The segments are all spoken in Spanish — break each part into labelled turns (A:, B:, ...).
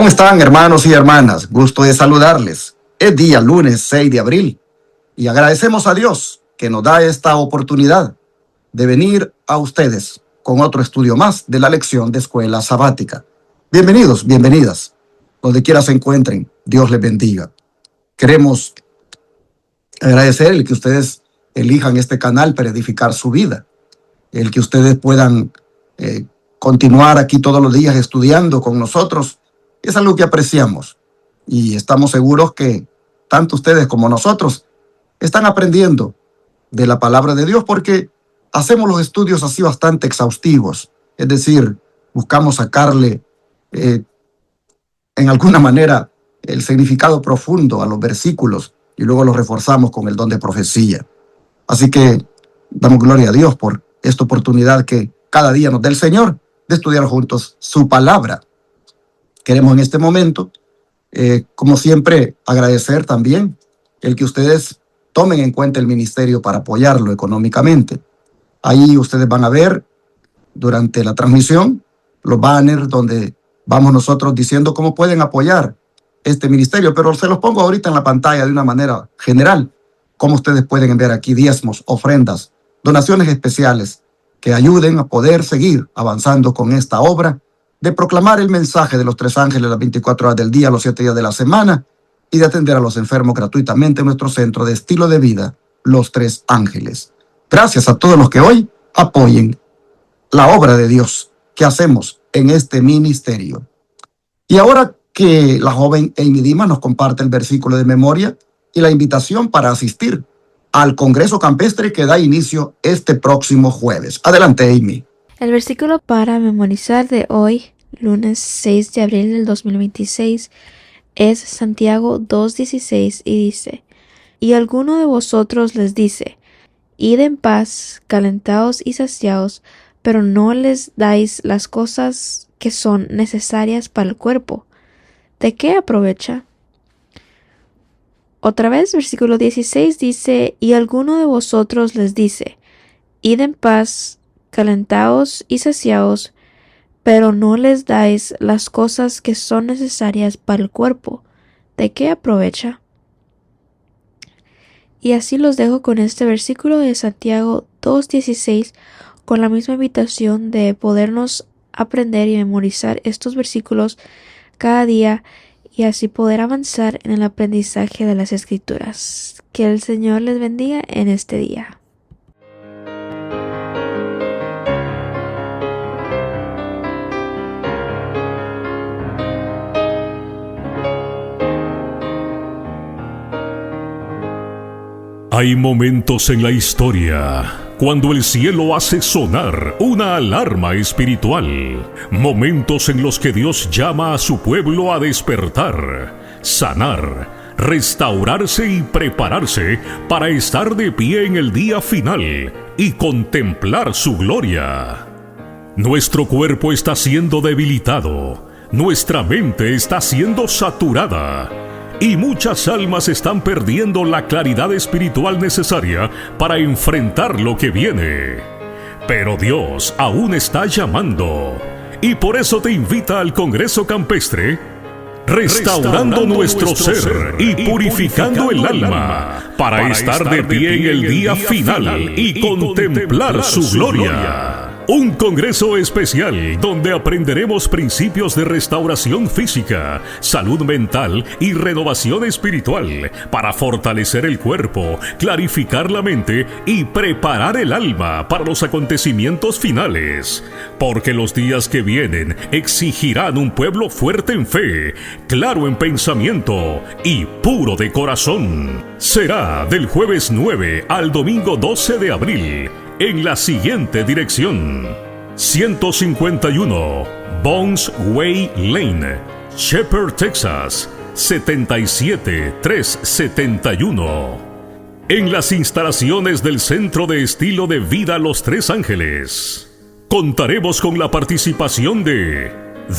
A: ¿Cómo están, hermanos y hermanas? Gusto de saludarles. Es día lunes 6 de abril y agradecemos a Dios que nos da esta oportunidad de venir a ustedes con otro estudio más de la lección de escuela sabática. Bienvenidos, bienvenidas. Donde quiera se encuentren, Dios les bendiga. Queremos agradecer el que ustedes elijan este canal para edificar su vida, el que ustedes puedan continuar aquí todos los días estudiando con nosotros. Es algo que apreciamos y estamos seguros que tanto ustedes como nosotros están aprendiendo de la palabra de Dios, porque hacemos los estudios así bastante exhaustivos, es decir, buscamos sacarle en alguna manera el significado profundo a los versículos y luego los reforzamos con el don de profecía. Así que damos gloria a Dios por esta oportunidad que cada día nos da el Señor de estudiar juntos su palabra. Queremos en este momento, como siempre, agradecer también el que ustedes tomen en cuenta el ministerio para apoyarlo económicamente. Ahí ustedes van a ver durante la transmisión los banners donde vamos nosotros diciendo cómo pueden apoyar este ministerio, pero se los pongo ahorita en la pantalla de una manera general, cómo ustedes pueden ver aquí diezmos, ofrendas, donaciones especiales que ayuden a poder seguir avanzando con esta obra de proclamar el mensaje de los tres ángeles las 24 horas del día, los 7 días de la semana, y de atender a los enfermos gratuitamente en nuestro centro de estilo de vida, Los Tres Ángeles. Gracias a todos los que hoy apoyen la obra de Dios que hacemos en este ministerio. Y ahora que la joven Amy Dimas nos comparte el versículo de memoria y la invitación para asistir al Congreso Campestre que da inicio este próximo jueves. Adelante, Amy.
B: El versículo para memorizar de hoy, lunes 6 de abril del 2026, es Santiago 2:16 y dice: Y alguno de vosotros les dice, id en paz, calentaos y saciaos, pero no les dais las cosas que son necesarias para el cuerpo. ¿De qué aprovecha? Otra vez, versículo 16 dice: Y alguno de vosotros les dice, id en paz, calentaos y saciaos, pero no les dais las cosas que son necesarias para el cuerpo. ¿De qué aprovecha? Y así los dejo con este versículo de Santiago 2:16, con la misma invitación de podernos aprender y memorizar estos versículos cada día y así poder avanzar en el aprendizaje de las Escrituras. Que el Señor les bendiga en este día.
C: Hay momentos en la historia cuando el cielo hace sonar una alarma espiritual. Momentos en los que Dios llama a su pueblo a despertar, sanar, restaurarse y prepararse para estar de pie en el día final y contemplar su gloria. Nuestro cuerpo está siendo debilitado, nuestra mente está siendo saturada, y muchas almas están perdiendo la claridad espiritual necesaria para enfrentar lo que viene. Pero Dios aún está llamando, y por eso te invita al Congreso Campestre, restaurando nuestro ser y purificando el alma, para estar de pie en el día final y contemplar su gloria. Un congreso especial donde aprenderemos principios de restauración física, salud mental y renovación espiritual para fortalecer el cuerpo, clarificar la mente y preparar el alma para los acontecimientos finales. Porque los días que vienen exigirán un pueblo fuerte en fe, claro en pensamiento y puro de corazón. Será del jueves 9 al domingo 12 de abril. En la siguiente dirección: 151 Bones Way Lane, Shepherd, Texas, 77371. En las instalaciones del Centro de Estilo de Vida Los Tres Ángeles. Contaremos con la participación de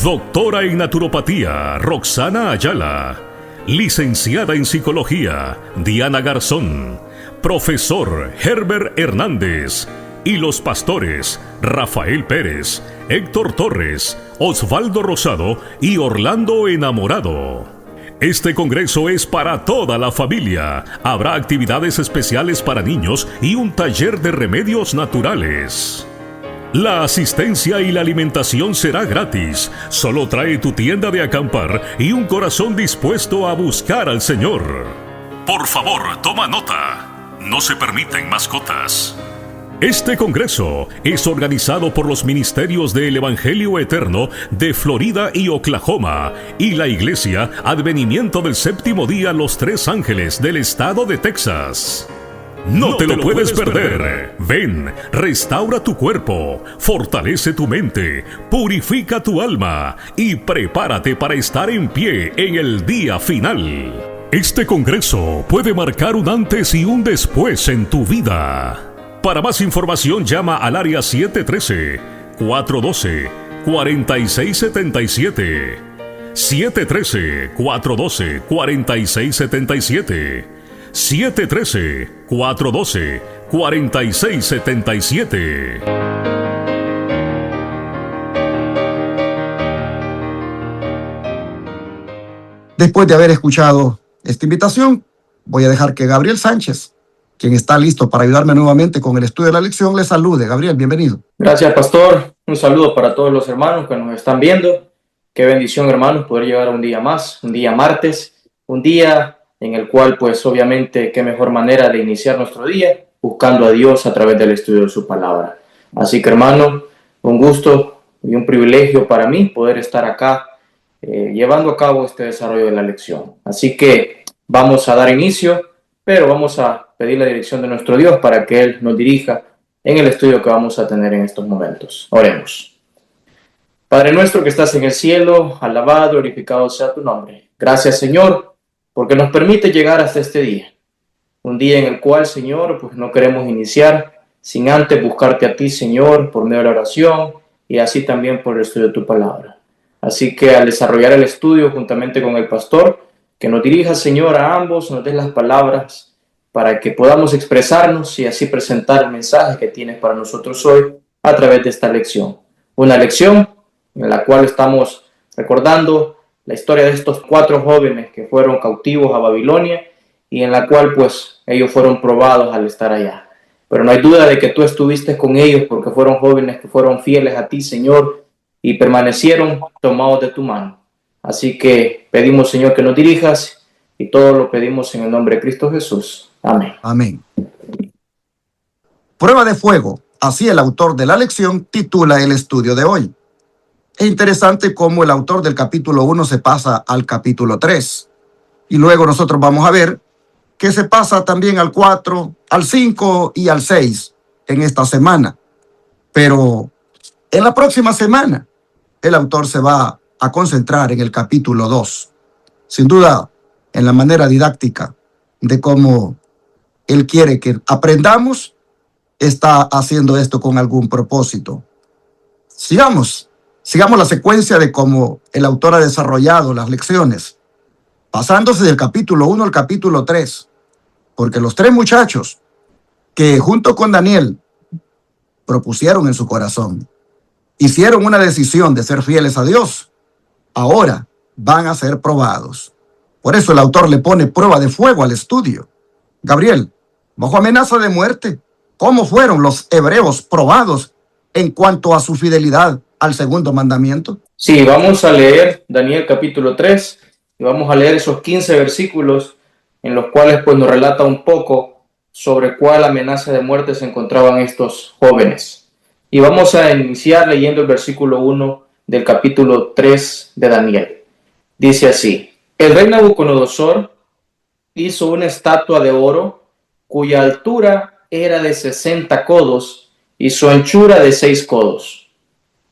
C: doctora en naturopatía Roxana Ayala, licenciada en psicología Diana Garzón, profesor Herbert Hernández y los pastores Rafael Pérez, Héctor Torres, Osvaldo Rosado y Orlando Enamorado. Este congreso es para toda la familia. Habrá actividades especiales para niños y un taller de remedios naturales. La asistencia y la alimentación será gratis. Solo trae tu tienda de acampar y un corazón dispuesto a buscar al Señor. Por favor, toma nota. No se permiten mascotas. Este congreso es organizado por los ministerios del Evangelio Eterno de Florida y Oklahoma y la Iglesia Advenimiento del Séptimo Día Los Tres Ángeles del estado de Texas. No te lo puedes perder. Ven, restaura tu cuerpo, fortalece tu mente, purifica tu alma y prepárate para estar en pie en el día final. Este congreso puede marcar un antes y un después en tu vida. Para más información llama al área 713-412-4677. 713-412-4677. 713-412-4677.
A: Después de haber escuchado esta invitación, voy a dejar que Gabriel Sánchez, quien está listo para ayudarme nuevamente con el estudio de la lección, le salude. Gabriel, bienvenido.
D: Gracias, pastor. Un saludo para todos los hermanos que nos están viendo. Qué bendición, hermanos, poder llegar a un día más, un día martes, un día en el cual, pues, obviamente, qué mejor manera de iniciar nuestro día, buscando a Dios a través del estudio de su palabra. Así que, hermano, un gusto y un privilegio para mí poder estar acá llevando a cabo este desarrollo de la lección. Así que vamos a dar inicio, pero vamos a pedir la dirección de nuestro Dios para que Él nos dirija en el estudio que vamos a tener en estos momentos. Oremos. Padre nuestro que estás en el cielo, alabado, glorificado sea tu nombre. Gracias, Señor, porque nos permite llegar hasta este día. Un día en el cual, Señor, pues no queremos iniciar sin antes buscarte a ti, Señor, por medio de la oración y así también por el estudio de tu palabra. Así que al desarrollar el estudio juntamente con el pastor, que nos dirija, Señor, a ambos, nos des las palabras para que podamos expresarnos y así presentar el mensaje que tienes para nosotros hoy a través de esta lección. Una lección en la cual estamos recordando la historia de estos 4 jóvenes que fueron cautivos a Babilonia y en la cual pues ellos fueron probados al estar allá. Pero no hay duda de que tú estuviste con ellos porque fueron jóvenes que fueron fieles a ti, Señor, y permanecieron tomados de tu mano. Así que pedimos, Señor, que nos dirijas y todo lo pedimos en el nombre de Cristo Jesús. Amén.
A: Amén. Prueba de fuego. Así el autor de la lección titula el estudio de hoy. Es interesante cómo el autor del capítulo 1 se pasa al capítulo 3. Y luego nosotros vamos a ver que se pasa también al 4, al 5 y al 6 en esta semana. Pero en la próxima semana, el autor se va a concentrar en el capítulo 2. Sin duda, en la manera didáctica de cómo él quiere que aprendamos, está haciendo esto con algún propósito. Sigamos la secuencia de cómo el autor ha desarrollado las lecciones, pasándose del capítulo 1 al capítulo 3, porque los 3 muchachos que junto con Daniel propusieron en su corazón, hicieron una decisión de ser fieles a Dios, ahora van a ser probados. Por eso el autor le pone prueba de fuego al estudio. Gabriel, bajo amenaza de muerte, ¿cómo fueron los hebreos probados en cuanto a su fidelidad al segundo mandamiento?
D: Sí, vamos a leer Daniel capítulo 3 y vamos a leer esos 15 versículos en los cuales pues nos relata un poco sobre cuál amenaza de muerte se encontraban estos jóvenes. Y vamos a iniciar leyendo el versículo 1 del capítulo 3 de Daniel. Dice así: el rey Nabucodonosor hizo una estatua de oro cuya altura era de 60 codos y su anchura de 6 codos.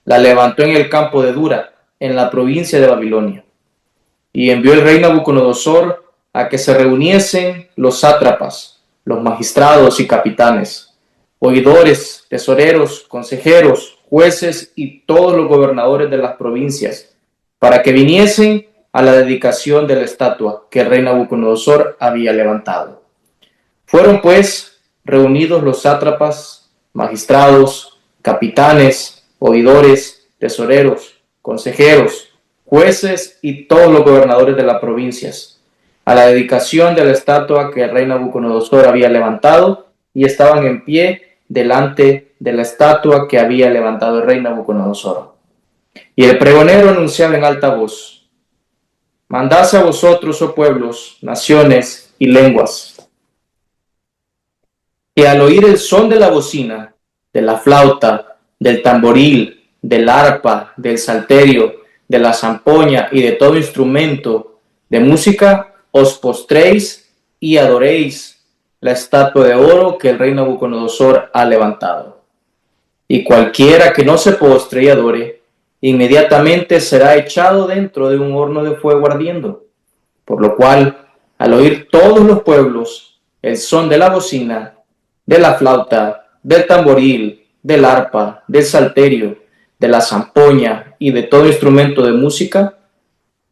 D: La levantó en el campo de Dura, en la provincia de Babilonia. Y envió el rey Nabucodonosor a que se reuniesen los sátrapas, los magistrados y capitanes, oidores, tesoreros, consejeros, jueces y todos los gobernadores de las provincias, para que viniesen a la dedicación de la estatua que el rey Nabucodonosor había levantado. Fueron pues reunidos los sátrapas, magistrados, capitanes, oidores, tesoreros, consejeros, jueces y todos los gobernadores de las provincias, a la dedicación de la estatua que el rey Nabucodonosor había levantado, y estaban en pie delante de la estatua que había levantado el rey Nabucodonosor. Y el pregonero anunciaba en alta voz: mandase a vosotros, oh pueblos, naciones y lenguas, que al oír el son de la bocina, de la flauta, del tamboril, del arpa, del salterio, de la zampoña y de todo instrumento de música, os postréis y adoréis la estatua de oro que el rey Nabucodonosor ha levantado. Y cualquiera que no se postre y adore, inmediatamente será echado dentro de un horno de fuego ardiendo. Por lo cual, al oír todos los pueblos el son de la bocina, de la flauta, del tamboril, del arpa, del salterio, de la zampoña y de todo instrumento de música,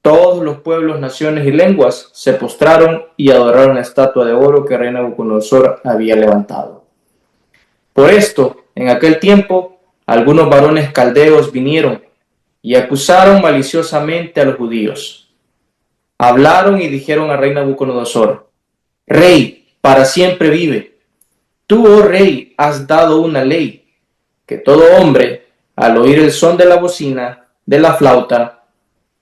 D: todos los pueblos, naciones y lenguas se postraron y adoraron la estatua de oro que el rey Nabucodonosor había levantado. Por esto, en aquel tiempo, algunos varones caldeos vinieron y acusaron maliciosamente a los judíos. Hablaron y dijeron al rey Nabucodonosor: Rey, para siempre vive. Tú, oh rey, has dado una ley, que todo hombre, al oír el son de la bocina, de la flauta,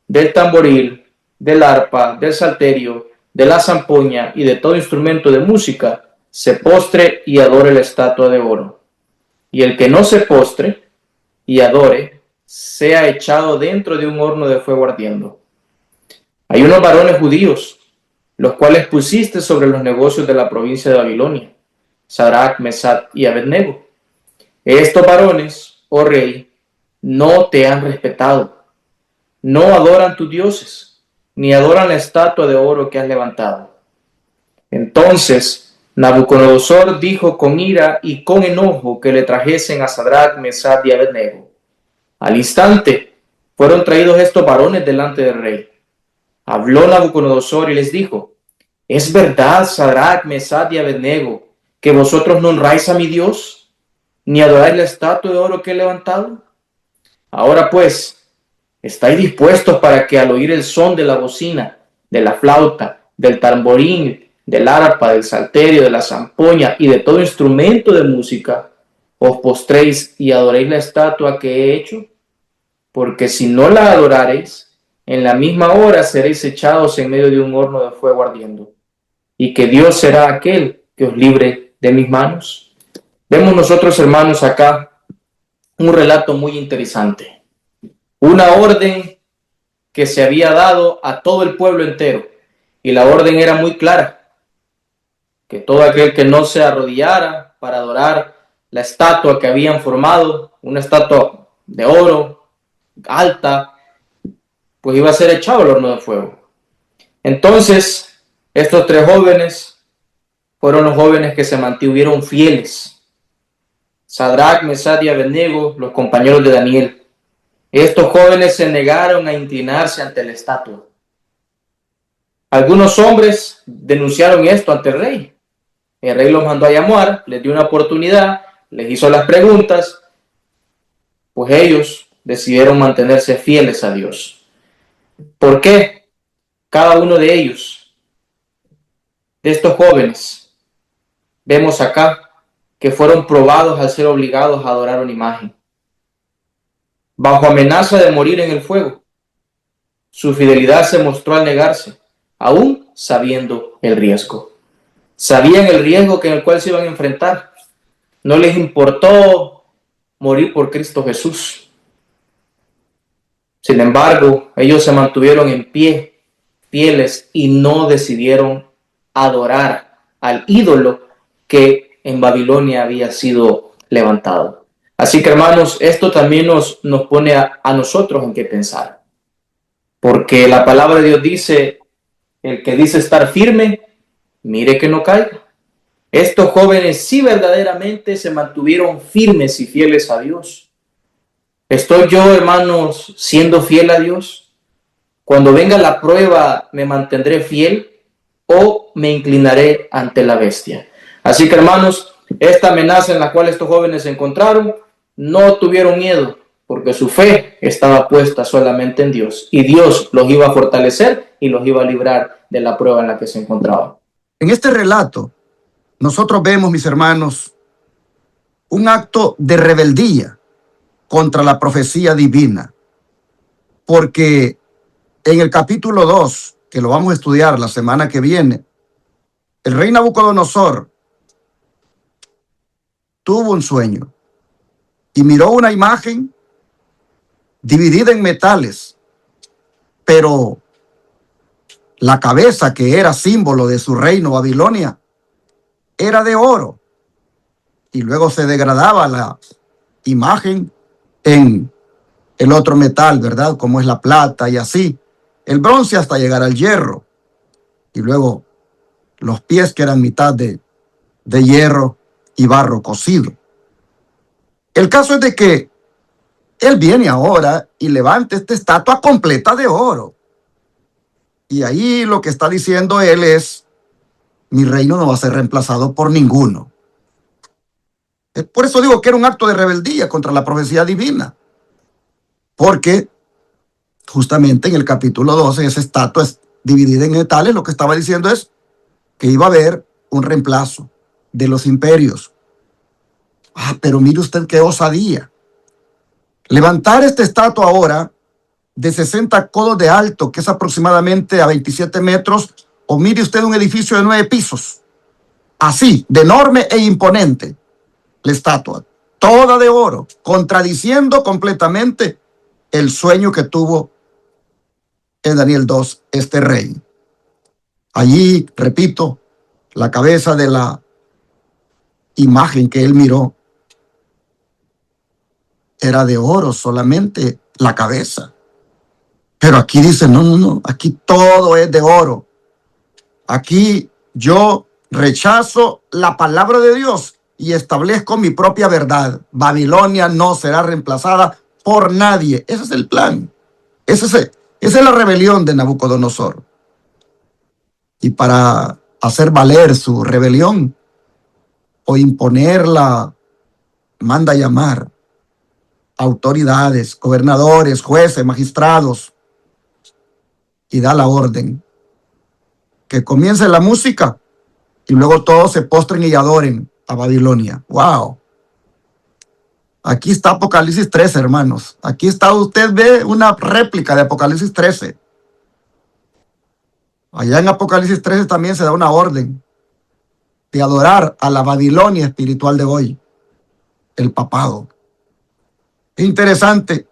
D: del tamboril, del arpa, del salterio, de la zampoña y de todo instrumento de música, se postre y adore la estatua de oro. Y el que no se postre y adore, sea echado dentro de un horno de fuego ardiendo. Hay unos varones judíos, los cuales pusiste sobre los negocios de la provincia de Babilonia, Sadrach, Mesach y Abednego. Estos varones, oh rey, no te han respetado, no adoran tus dioses, ni adoran la estatua de oro que has levantado. Entonces Nabucodonosor dijo con ira y con enojo que le trajesen a Sadrach, Mesach y Abednego. Al instante fueron traídos estos varones delante del rey. Habló Nabucodonosor y les dijo: ¿Es verdad, Sadrach, Mesach y Abednego, que vosotros no honráis a mi Dios, ni adoráis la estatua de oro que he levantado? Ahora pues, ¿estáis dispuestos para que al oír el son de la bocina, de la flauta, del tamborín, del arpa, del salterio, de la zampoña y de todo instrumento de música, os postréis y adoréis la estatua que he hecho? Porque si no la adorareis, en la misma hora seréis echados en medio de un horno de fuego ardiendo, y que Dios será aquel que os libre de mis manos. Vemos nosotros, hermanos, acá un relato muy interesante. Una orden que se había dado a todo el pueblo entero, y la orden era muy clara: que todo aquel que no se arrodillara para adorar la estatua que habían formado, una estatua de oro, alta, pues iba a ser echado al horno de fuego. Entonces, estos tres jóvenes fueron los jóvenes que se mantuvieron fieles. Sadrach, Mesach y Abednego, los compañeros de Daniel. Estos jóvenes se negaron a inclinarse ante la estatua. Algunos hombres denunciaron esto ante el rey. El rey los mandó a llamar, les dio una oportunidad, les hizo las preguntas, pues ellos decidieron mantenerse fieles a Dios. ¿Por qué? Cada uno de ellos, de estos jóvenes, vemos acá que fueron probados al ser obligados a adorar una imagen, bajo amenaza de morir en el fuego. Su fidelidad se mostró al negarse, aún sabiendo el riesgo. Sabían el riesgo en el cual se iban a enfrentar. No les importó morir por Cristo Jesús. Sin embargo, ellos se mantuvieron en pie, fieles, y no decidieron adorar al ídolo que en Babilonia había sido levantado. Así que, hermanos, esto también nos pone a nosotros en qué pensar. Porque la palabra de Dios dice: el que dice estar firme, mire que no caiga. Estos jóvenes sí verdaderamente se mantuvieron firmes y fieles a Dios. ¿Estoy yo, hermanos, siendo fiel a Dios? Cuando venga la prueba, ¿me mantendré fiel o me inclinaré ante la bestia? Así que, hermanos, esta amenaza en la cual estos jóvenes se encontraron, no tuvieron miedo, porque su fe estaba puesta solamente en Dios, y Dios los iba a fortalecer y los iba a librar de la prueba en la que se encontraban.
A: En este relato, nosotros vemos, mis hermanos, un acto de rebeldía contra la profecía divina, porque en el capítulo 2, que lo vamos a estudiar la semana que viene, el rey Nabucodonosor tuvo un sueño y miró una imagen dividida en metales, pero la cabeza, que era símbolo de su reino Babilonia, era de oro, y luego se degradaba la imagen en el otro metal, ¿verdad? Como es la plata y así, el bronce hasta llegar al hierro, y luego los pies, que eran mitad de hierro y barro cocido. El caso es de que él viene ahora y levanta esta estatua completa de oro. Y ahí lo que está diciendo él es: mi reino no va a ser reemplazado por ninguno. Por eso digo que era un acto de rebeldía contra la profecía divina. Porque justamente en el capítulo 12, esa estatua es dividida en metales. Lo que estaba diciendo es que iba a haber un reemplazo de los imperios. Pero mire usted qué osadía. Levantar esta estatua ahora de 60 codos de alto, que es aproximadamente a 27 metros, o mire usted un edificio de 9 pisos. Así, de enorme e imponente, la estatua, toda de oro, contradiciendo completamente el sueño que tuvo en Daniel 2 este rey. Allí, repito, la cabeza de la imagen que él miró era de oro, solamente la cabeza. Pero aquí dice, no, aquí todo es de oro. Aquí yo rechazo la palabra de Dios y establezco mi propia verdad. Babilonia no será reemplazada por nadie. Ese es el plan. Esa es la rebelión de Nabucodonosor. Y para hacer valer su rebelión o imponerla, manda llamar autoridades, gobernadores, jueces, magistrados, y da la orden que comience la música y luego todos se postren y adoren a Babilonia. ¡Wow! Aquí está Apocalipsis 13, hermanos. Aquí está, usted ve una réplica de Apocalipsis 13. Allá en Apocalipsis 13 también se da una orden de adorar a la Babilonia espiritual de hoy, el papado. Es interesante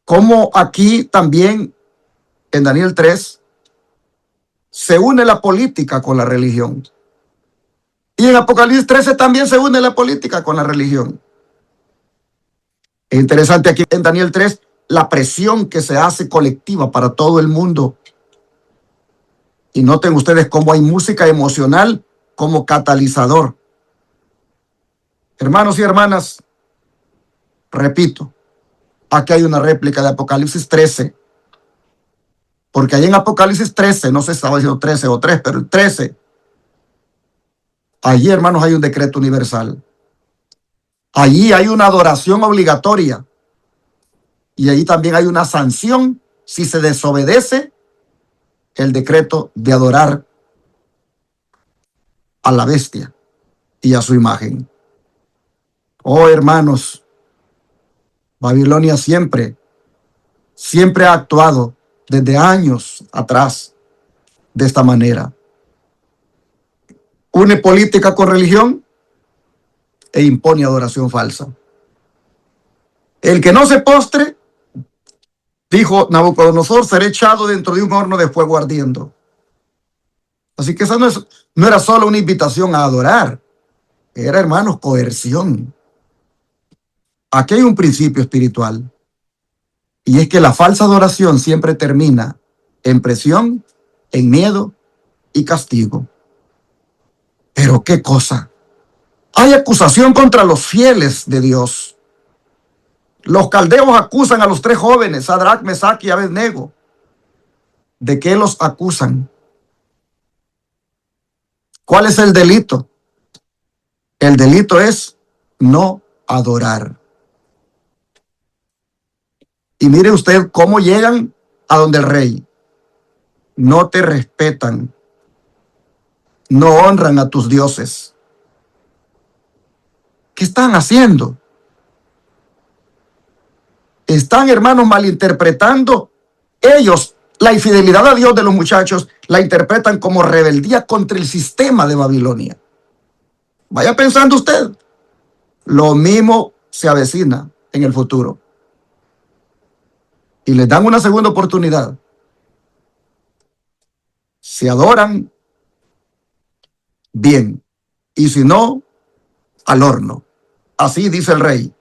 A: cómo aquí también en Daniel 3 se une la política con la religión. Y en Apocalipsis 13 también se une la política con la religión. Es interesante aquí en Daniel 3 la presión que se hace colectiva para todo el mundo. Y noten ustedes cómo hay música emocional como catalizador. Hermanos y hermanas, repito, aquí hay una réplica de Apocalipsis 13. Porque ahí en Apocalipsis 13, no sé si estaba diciendo 13 o 3, pero el 13, allí, hermanos, hay un decreto universal. Allí hay una adoración obligatoria. Y allí también hay una sanción si se desobedece el decreto de adorar a la bestia y a su imagen. Oh, hermanos, Babilonia siempre ha actuado desde años atrás de esta manera. Une política con religión e impone adoración falsa. El que no se postre, dijo Nabucodonosor, será echado dentro de un horno de fuego ardiendo. Así que esa no era solo una invitación a adorar, era, hermanos, coerción. Aquí hay un principio espiritual, y es que la falsa adoración siempre termina en presión, en miedo y castigo. Pero qué cosa. Hay acusación contra los fieles de Dios. Los caldeos acusan a los 3 jóvenes, Sadrach, Mesach y Abednego. ¿De qué los acusan? ¿Cuál es el delito? El delito es no adorar. Y mire usted cómo llegan a donde el rey. No te respetan, no honran a tus dioses. ¿Qué están haciendo? Están, hermanos, malinterpretando. Ellos, la infidelidad a Dios de los muchachos, la interpretan como rebeldía contra el sistema de Babilonia. Vaya pensando usted. Lo mismo se avecina en el futuro. Y les dan una segunda oportunidad. Si adoran, bien. Y si no, al horno. Así dice el rey.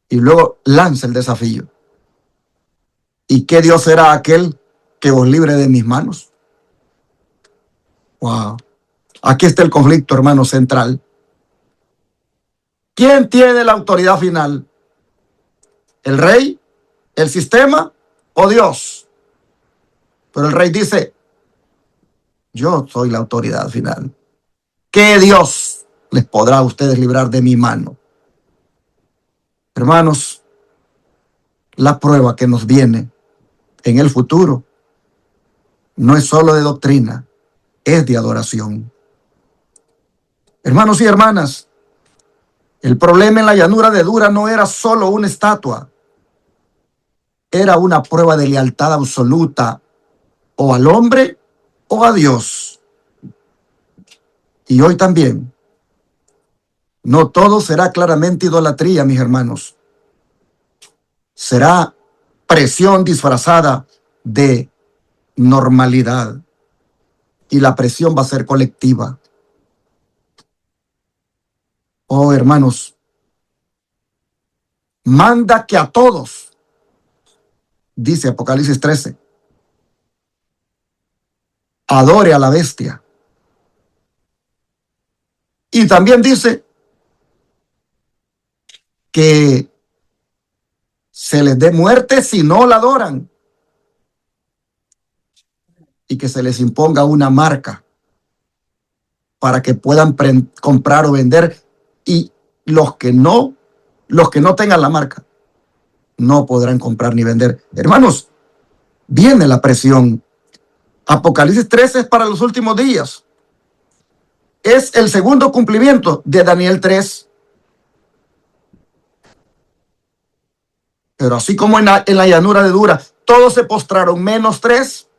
A: Y luego lanza el desafío. ¿Y qué Dios será aquel que os libre de mis manos? Wow. Aquí está el conflicto, hermano, central. ¿Quién tiene la autoridad final? ¿El rey? ¿El sistema? ¿O Dios? Pero el rey dice, yo soy la autoridad final. ¿Qué Dios les podrá a ustedes librar de mi mano? Hermanos, la prueba que nos viene en el futuro no es solo de doctrina, es de adoración. Hermanos y hermanas, el problema en la llanura de Dura no era solo una estatua, era una prueba de lealtad absoluta o al hombre o a Dios. Y hoy también, no todo será claramente idolatría, mis hermanos. Será presión disfrazada de normalidad. Y la presión va a ser colectiva. Oh, hermanos, manda que a todos, dice Apocalipsis 13, adore a la bestia. Y también dice que se les dé muerte si no la adoran. Y que se les imponga una marca para que puedan comprar o vender. Y los que no tengan la marca, no podrán comprar ni vender. Hermanos, viene la presión. Apocalipsis 13 es para los últimos días. Es el segundo cumplimiento de Daniel 3. Pero así como en la llanura de Dura, todos se postraron menos 3.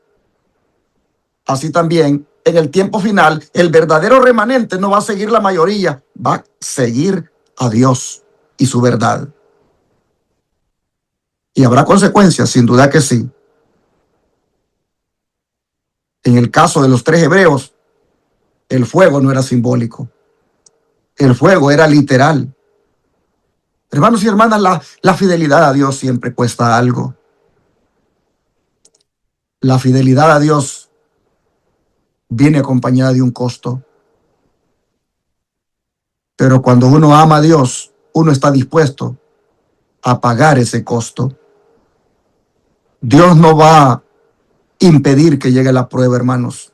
A: Así también, en el tiempo final, el verdadero remanente no va a seguir la mayoría, va a seguir a Dios y su verdad. Y habrá consecuencias, sin duda que sí. En el caso de los 3 hebreos, el fuego no era simbólico. El fuego era literal. Hermanos y hermanas, la fidelidad a Dios siempre cuesta algo. La fidelidad a Dios viene acompañada de un costo. Pero cuando uno ama a Dios, uno está dispuesto a pagar ese costo. Dios no va a impedir que llegue la prueba, hermanos.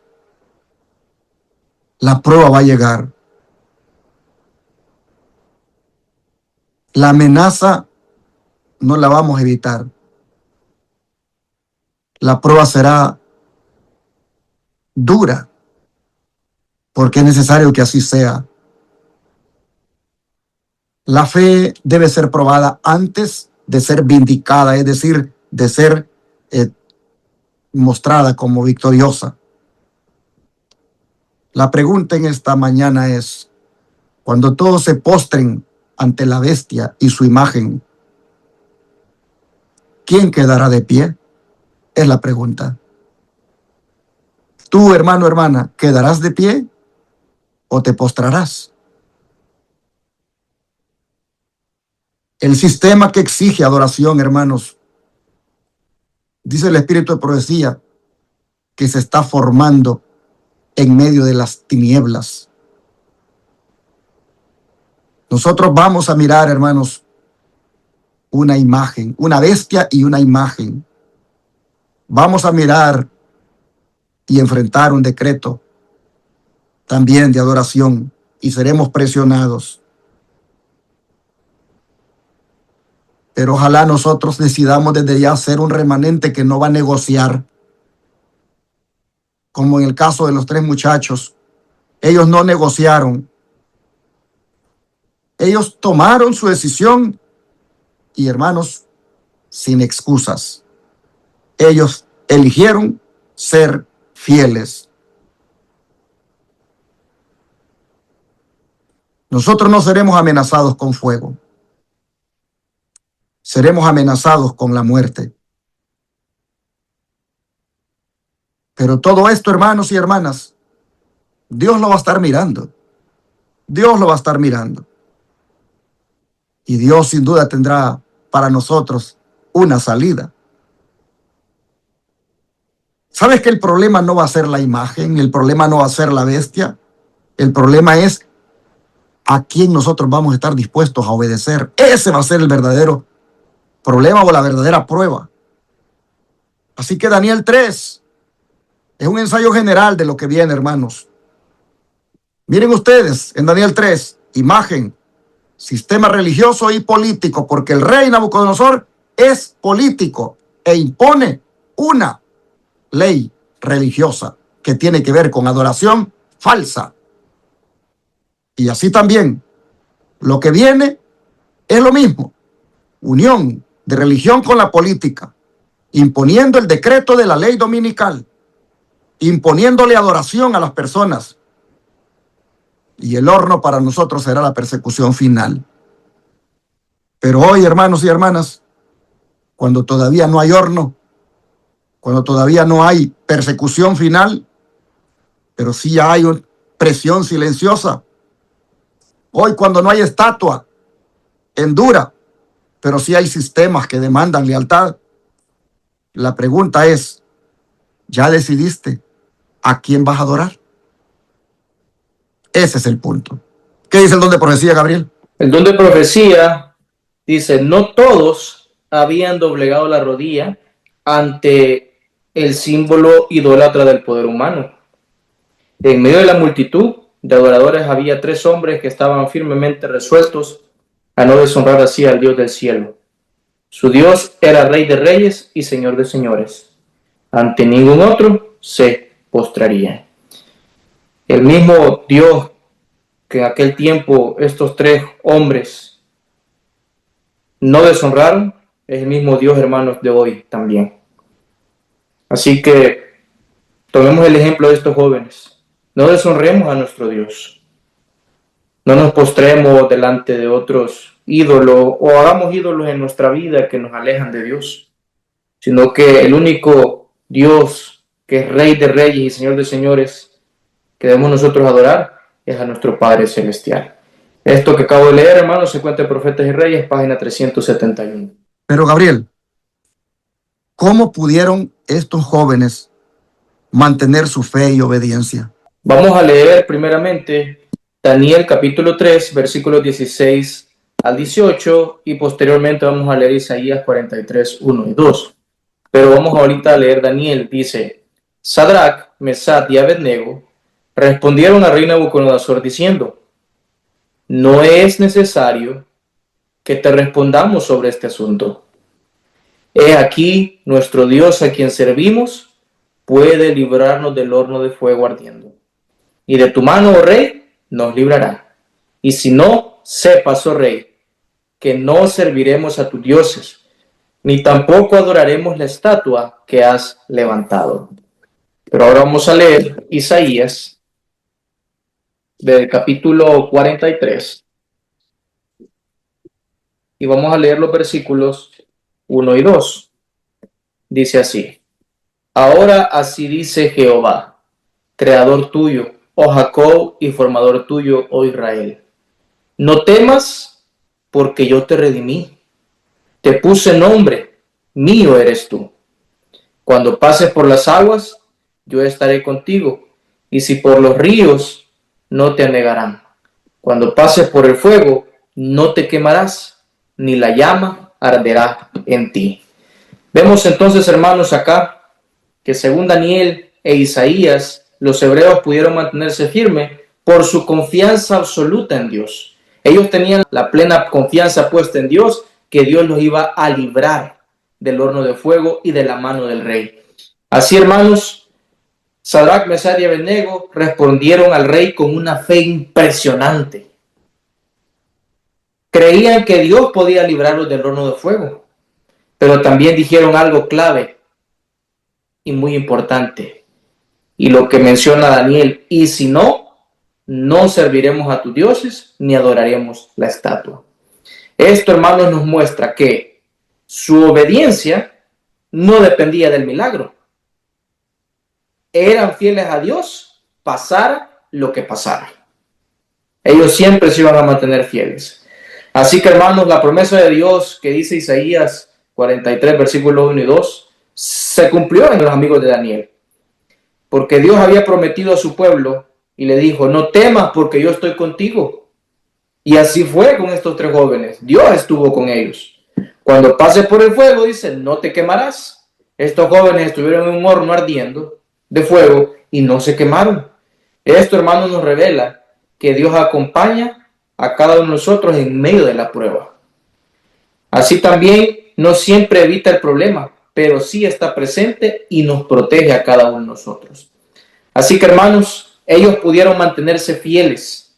A: La prueba va a llegar. La amenaza no la vamos a evitar. La prueba será dura, porque es necesario que así sea. La fe debe ser probada antes de ser vindicada, es decir, de ser mostrada como victoriosa. La pregunta en esta mañana es, cuando todos se postren ante la bestia y su imagen, ¿quién quedará de pie? Es la pregunta. Tú, hermano, hermana, ¿quedarás de pie o te postrarás? El sistema que exige adoración, hermanos, dice el Espíritu de Profecía, que se está formando en medio de las tinieblas. Nosotros vamos a mirar, hermanos, una imagen, una bestia y una imagen. Vamos a mirar y enfrentar un decreto también de adoración. y seremos presionados. Pero ojalá nosotros decidamos desde ya ser un remanente que no va a negociar. Como en el caso de los 3 muchachos. Ellos no negociaron. Ellos tomaron su decisión y, hermanos, sin excusas. Ellos eligieron ser fieles. Nosotros no seremos amenazados con fuego. Seremos amenazados con la muerte. Pero todo esto, hermanos y hermanas, Dios lo va a estar mirando. Dios lo va a estar mirando. Y Dios sin duda tendrá para nosotros una salida. ¿Sabes que el problema no va a ser la imagen? El problema no va a ser la bestia. El problema es a quién nosotros vamos a estar dispuestos a obedecer. Ese va a ser el verdadero problema o la verdadera prueba. Así que Daniel 3 es un ensayo general de lo que viene, hermanos. Miren ustedes, en Daniel 3, imagen, sistema religioso y político, porque el rey Nabucodonosor es político e impone una ley religiosa que tiene que ver con adoración falsa. Y así también, lo que viene es lo mismo, unión de religión con la política, imponiendo el decreto de la ley dominical, imponiéndole adoración a las personas. Y el horno para nosotros será la persecución final. Pero hoy, hermanos y hermanas, cuando todavía no hay horno, cuando todavía no hay persecución final, pero sí ya hay una presión silenciosa. Hoy cuando no hay estatua en dura, pero sí hay sistemas que demandan lealtad. La pregunta es, ¿ya decidiste a quién vas a adorar? Ese es el punto. ¿Qué dice el don de profecía, Gabriel?
D: El don de profecía dice, no todos habían doblegado la rodilla ante el símbolo idólatra del poder humano. En medio de la multitud de adoradores había 3 hombres que estaban firmemente resueltos a no deshonrar así al Dios del cielo. Su Dios era Rey de Reyes y Señor de Señores. Ante ningún otro se postraría. El mismo Dios que en aquel tiempo estos 3 hombres no deshonraron, es el mismo Dios, hermanos, de hoy también. Así que tomemos el ejemplo de estos jóvenes. No deshonremos a nuestro Dios. No nos postremos delante de otros ídolos o hagamos ídolos en nuestra vida que nos alejan de Dios, sino que el único Dios que es Rey de Reyes y Señor de Señores que debemos nosotros adorar es a nuestro Padre Celestial. Esto que acabo de leer, hermanos, se encuentra en Profetas y Reyes, página 371.
A: Pero Gabriel, ¿cómo pudieron estos jóvenes mantener su fe y obediencia?
D: Vamos a leer primeramente Daniel capítulo 3, versículos 16 al 18 y posteriormente vamos a leer Isaías 43, 1 y 2. Pero vamos ahorita a leer Daniel. Dice, Sadrach, Mesach y Abednego respondieron al rey Nabucodonosor diciendo, no es necesario que te respondamos sobre este asunto. He aquí nuestro Dios a quien servimos puede librarnos del horno de fuego ardiendo. Y de tu mano, oh rey, nos librará. Y si no, sepas, oh rey, que no serviremos a tus dioses, ni tampoco adoraremos la estatua que has levantado. Pero ahora vamos a leer Isaías, del capítulo 43. Y vamos a leer los versículos 1 y 2. Dice así, ahora así dice Jehová, creador tuyo, oh Jacob, y formador tuyo, oh Israel. No temas, porque yo te redimí. Te puse nombre, mío eres tú. Cuando pases por las aguas, yo estaré contigo, y si por los ríos, no te anegarán. Cuando pases por el fuego, no te quemarás, ni la llama arderá en ti. Vemos entonces, hermanos, acá, que según Daniel e Isaías, los hebreos pudieron mantenerse firmes por su confianza absoluta en Dios. Ellos tenían la plena confianza puesta en Dios, que Dios los iba a librar del horno de fuego y de la mano del rey. Así, hermanos, Sadrac, Mesach y Abednego respondieron al rey con una fe impresionante. Creían que Dios podía librarlos del horno de fuego, pero también dijeron algo clave y muy importante, y lo que menciona Daniel: y si no, no serviremos a tus dioses ni adoraremos la estatua. Esto, hermanos, nos muestra que su obediencia no dependía del milagro. Eran fieles a Dios, pasara lo que pasara. Ellos siempre se iban a mantener fieles. Así que, hermanos, la promesa de Dios que dice Isaías 43, versículos 1 y 2, se cumplió en los amigos de Daniel. Porque Dios había prometido a su pueblo y le dijo: no temas, porque yo estoy contigo. Y así fue con estos tres jóvenes. Dios estuvo con ellos. Cuando pases por el fuego, dice, no te quemarás. Estos jóvenes estuvieron en un horno ardiendo de fuego y no se quemaron. Esto, hermanos, nos revela que Dios acompaña a cada uno de nosotros en medio de la prueba. Así también no siempre evita el problema, pero sí está presente y nos protege a cada uno de nosotros. Así que, hermanos, ellos pudieron mantenerse fieles.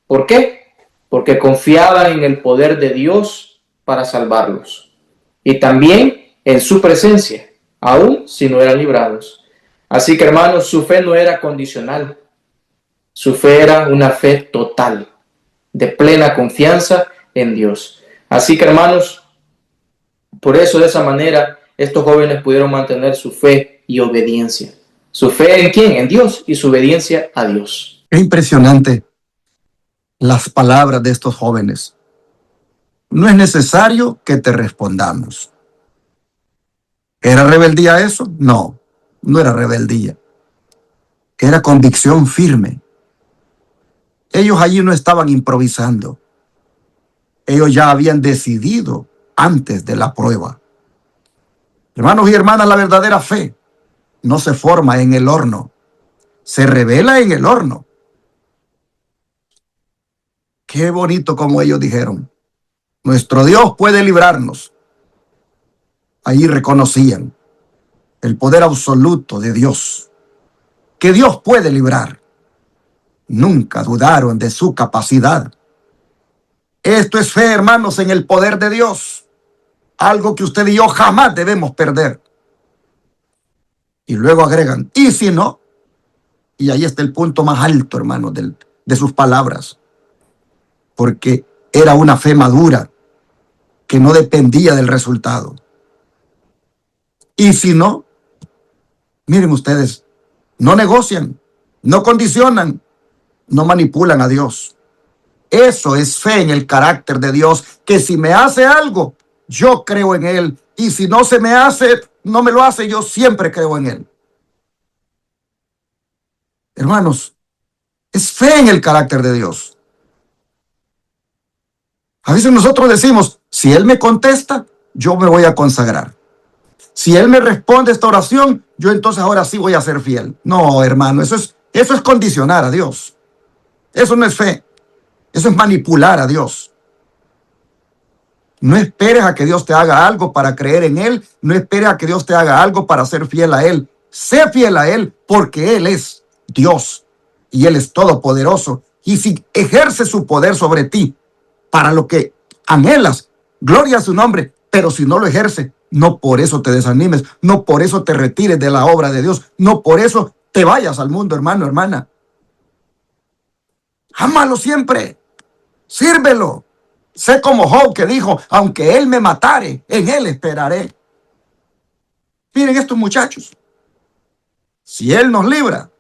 D: ¿Por qué? Porque confiaban en el poder de Dios para salvarlos, y también en su presencia, aun si no eran librados. Así que, hermanos, su fe no era condicional. Su fe era una fe total, de plena confianza en Dios. Así que, hermanos, por eso, de esa manera, estos jóvenes pudieron mantener su fe y obediencia. ¿Su fe en quién? En Dios, y su obediencia a Dios.
A: Es impresionante las palabras de estos jóvenes. No es necesario que te respondamos. ¿Era rebeldía eso? No, no era rebeldía. Era convicción firme. Ellos allí no estaban improvisando. Ellos ya habían decidido antes de la prueba. Hermanos y hermanas, la verdadera fe no se forma en el horno, se revela en el horno. Qué bonito como ellos dijeron: nuestro Dios puede librarnos. Allí reconocían el poder absoluto de Dios, que Dios puede librar. Nunca dudaron de su capacidad. Esto es fe, hermanos, en el poder de Dios. Algo que usted y yo jamás debemos perder. Y luego agregan: ¿y si no? Y ahí está el punto más alto, hermanos, de sus palabras. Porque era una fe madura que no dependía del resultado. Y si no, miren ustedes, no negocian, no condicionan, no manipulan a Dios. Eso es fe en el carácter de Dios, que si me hace algo, yo creo en Él. Y si no se me hace, no me lo hace, yo siempre creo en Él. Hermanos, es fe en el carácter de Dios. A veces nosotros decimos: si Él me contesta, yo me voy a consagrar. Si Él me responde esta oración, yo entonces ahora sí voy a ser fiel. No, hermano, eso es condicionar a Dios. Eso no es fe. Eso es manipular a Dios. No esperes a que Dios te haga algo para creer en Él. No esperes a que Dios te haga algo para ser fiel a Él. Sé fiel a Él, porque Él es Dios y Él es todopoderoso. Y si ejerce su poder sobre ti para lo que anhelas, gloria a su nombre. Pero si no lo ejerce, no por eso te desanimes, no por eso te retires de la obra de Dios, no por eso te vayas al mundo, hermano, hermana. Ámalo siempre, sírvelo. Sé como Job, que dijo: aunque Él me matare, en Él esperaré. Miren estos muchachos. Si Él nos libra,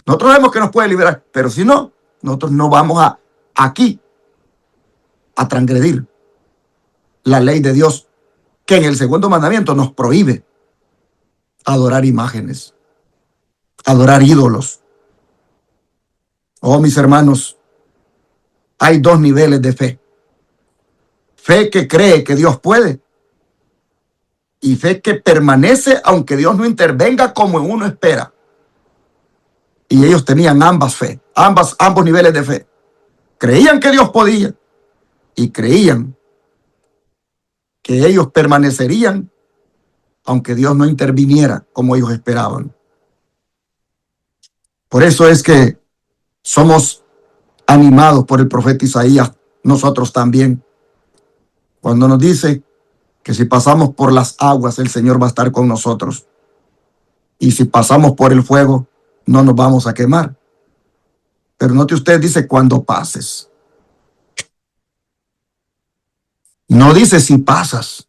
A: nosotros vemos que nos puede librar, pero si no, nosotros no vamos aquí a transgredir la ley de Dios, que en el segundo mandamiento nos prohíbe adorar imágenes, adorar ídolos. Oh, mis hermanos, hay dos niveles de fe. Fe que cree que Dios puede, y fe que permanece aunque Dios no intervenga como uno espera. Y ellos tenían ambas fe. ambos niveles de fe. Creían que Dios podía y creían que ellos permanecerían aunque Dios no interviniera como ellos esperaban. Por eso es que somos animados por el profeta Isaías, nosotros también, cuando nos dice que si pasamos por las aguas, el Señor va a estar con nosotros. Y si pasamos por el fuego, no nos vamos a quemar. Pero note usted, dice cuando pases. No dice si pasas.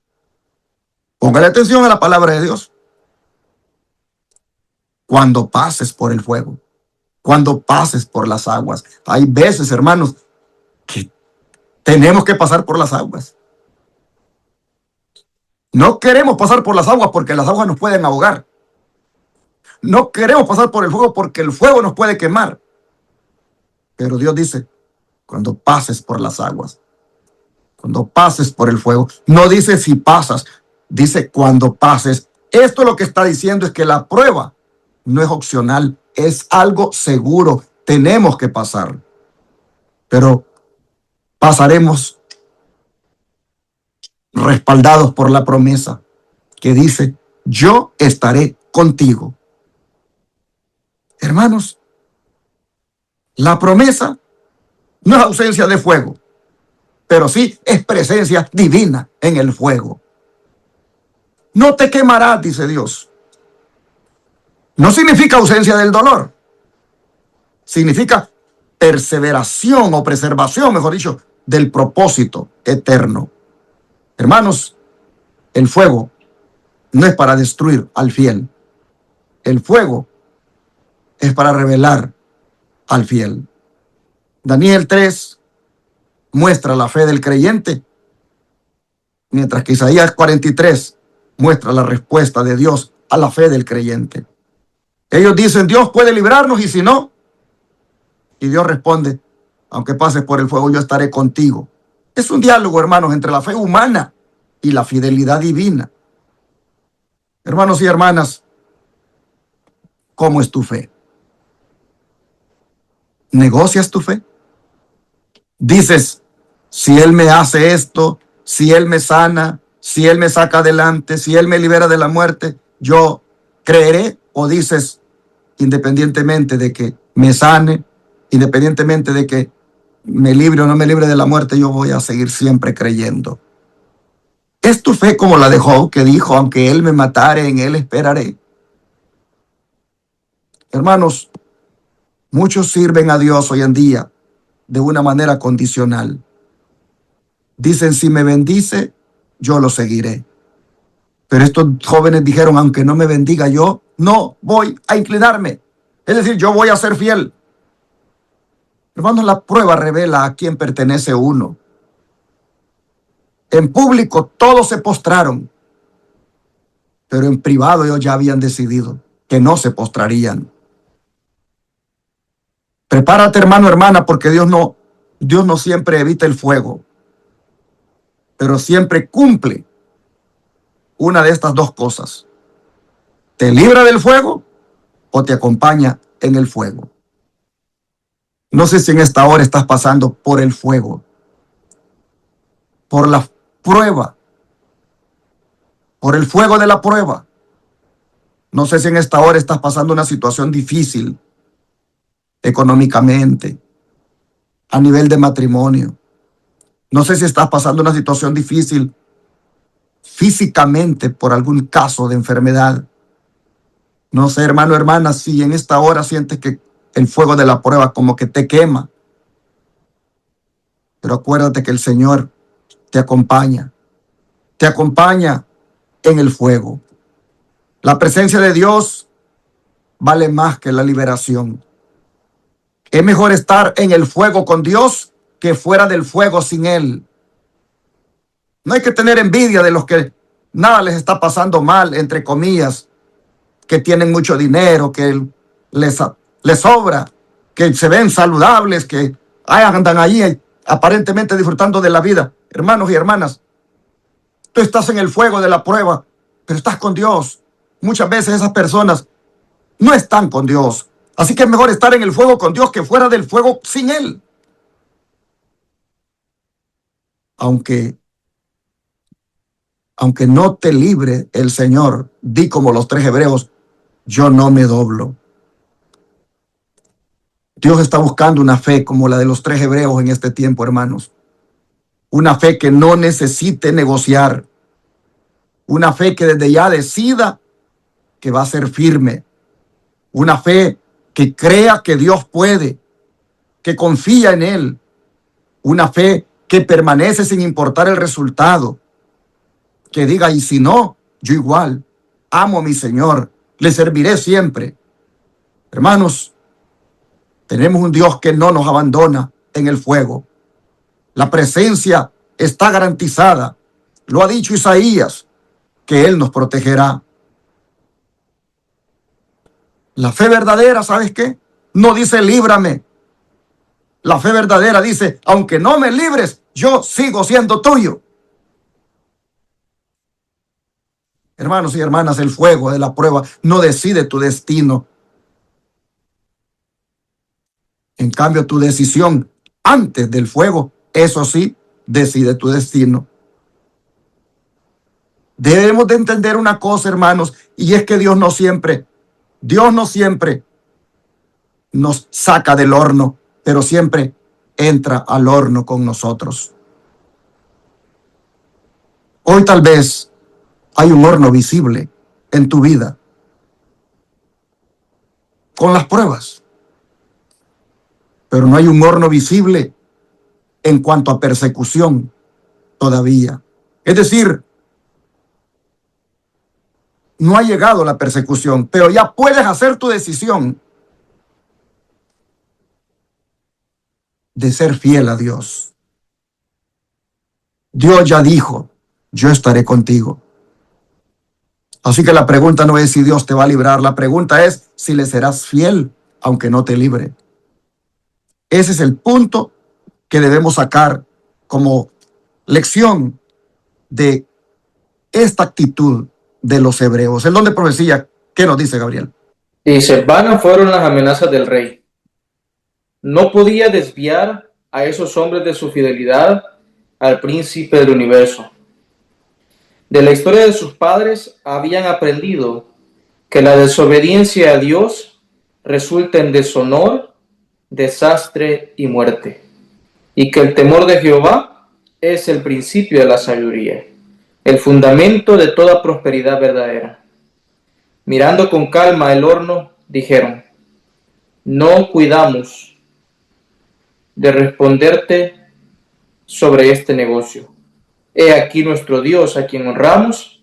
A: Póngale atención a la palabra de Dios. Cuando pases por el fuego, cuando pases por las aguas. Hay veces, hermanos, que tenemos que pasar por las aguas. No queremos pasar por las aguas porque las aguas nos pueden ahogar. No queremos pasar por el fuego porque el fuego nos puede quemar. Pero Dios dice, cuando pases por las aguas, cuando pases por el fuego, no dice si pasas, dice cuando pases. Esto lo que está diciendo es que la prueba no es opcional, es algo seguro. Tenemos que pasar. Pero pasaremos respaldados por la promesa que dice, yo estaré contigo. Hermanos, la promesa no es ausencia de fuego, pero sí es presencia divina en el fuego. No te quemarás, dice Dios. No significa ausencia del dolor. Significa perseveración o preservación, mejor dicho, del propósito eterno. Hermanos, el fuego no es para destruir al fiel. El fuego es para revelar al fiel. Daniel 3 muestra la fe del creyente, mientras que Isaías 43 muestra la respuesta de Dios a la fe del creyente. Ellos dicen, Dios puede librarnos, y si no, y Dios responde, aunque pases por el fuego, yo estaré contigo. Es un diálogo, hermanos, entre la fe humana y la fidelidad divina. Hermanos y hermanas, ¿cómo es tu fe? ¿Negocias tu fe? Dices, si Él me hace esto, si Él me sana, si Él me saca adelante, si Él me libera de la muerte, yo creeré. O dices, independientemente de que me sane, independientemente de que me libre o no me libre de la muerte, yo voy a seguir siempre creyendo. ¿Es tu fe como la de Job, que dijo, aunque Él me matare, en Él esperaré? Hermanos, muchos sirven a Dios hoy en día de una manera condicional. Dicen, si me bendice, yo lo seguiré. Pero estos jóvenes dijeron, aunque no me bendiga, yo no voy a inclinarme. Es decir, yo voy a ser fiel. Hermanos, la prueba revela a quién pertenece uno. En público todos se postraron, pero en privado ellos ya habían decidido que no se postrarían. Prepárate, hermano, hermana, porque Dios no siempre evita el fuego, pero siempre cumple una de estas dos cosas. ¿Te libra del fuego o te acompaña en el fuego? No sé si en esta hora estás pasando por el fuego, por la prueba, por el fuego de la prueba. No sé si en esta hora estás pasando una situación difícil económicamente, a nivel de matrimonio. No sé si estás pasando una situación difícil físicamente por algún caso de enfermedad. No sé, hermano, hermana, si en esta hora sientes que el fuego de la prueba como que te quema. Pero acuérdate que el Señor te acompaña en el fuego. La presencia de Dios vale más que la liberación. Es mejor estar en el fuego con Dios que fuera del fuego sin Él. No hay que tener envidia de los que nada les está pasando mal, entre comillas, que tienen mucho dinero, que les sobra, que se ven saludables, que andan allí aparentemente disfrutando de la vida. Hermanos y hermanas, tú estás en el fuego de la prueba, pero estás con Dios. Muchas veces esas personas no están con Dios, Así que es mejor estar en el fuego con Dios que fuera del fuego sin Él. Aunque no te libre el Señor, di como los 3 hebreos, yo no me doblo. Dios está buscando una fe como la de los 3 hebreos en este tiempo, hermanos. Una fe que no necesite negociar. Una fe que desde ya decida que va a ser firme. Una fe que crea que Dios puede, que confía en Él. Una fe que permanece sin importar el resultado. Que diga, y si no, yo igual amo a mi Señor, le serviré siempre. Hermanos, tenemos un Dios que no nos abandona en el fuego. La presencia está garantizada. Lo ha dicho Isaías, que Él nos protegerá. La fe verdadera, ¿sabes qué? No dice líbrame. La fe verdadera dice, aunque no me libres, yo sigo siendo tuyo. Hermanos y hermanas, el fuego de la prueba no decide tu destino. En cambio, tu decisión antes del fuego, eso sí, decide tu destino. Debemos de entender una cosa, hermanos, y es que Dios no siempre nos saca del horno, pero siempre entra al horno con nosotros. Hoy tal vez hay un horno visible en tu vida con las pruebas, pero no hay un horno visible en cuanto a persecución todavía. Es decir, no ha llegado la persecución, pero ya puedes hacer tu decisión de ser fiel a Dios. Dios ya dijo, yo estaré contigo. Así que la pregunta no es si Dios te va a librar, la pregunta es si le serás fiel aunque no te libre. Ese es el punto que debemos sacar como lección de esta actitud de los hebreos. El don de profecía, ¿qué nos dice Gabriel?
D: Dice, vanas fueron las amenazas del rey. No podía desviar a esos hombres de su fidelidad al príncipe del universo. De la historia de sus padres habían aprendido que la desobediencia a Dios resulta en deshonor, desastre y muerte, y que el temor de Jehová es el principio de la sabiduría, el fundamento de toda prosperidad verdadera. Mirando con calma el horno, dijeron, no cuidamos de responderte sobre este negocio. He aquí nuestro Dios, a quien honramos,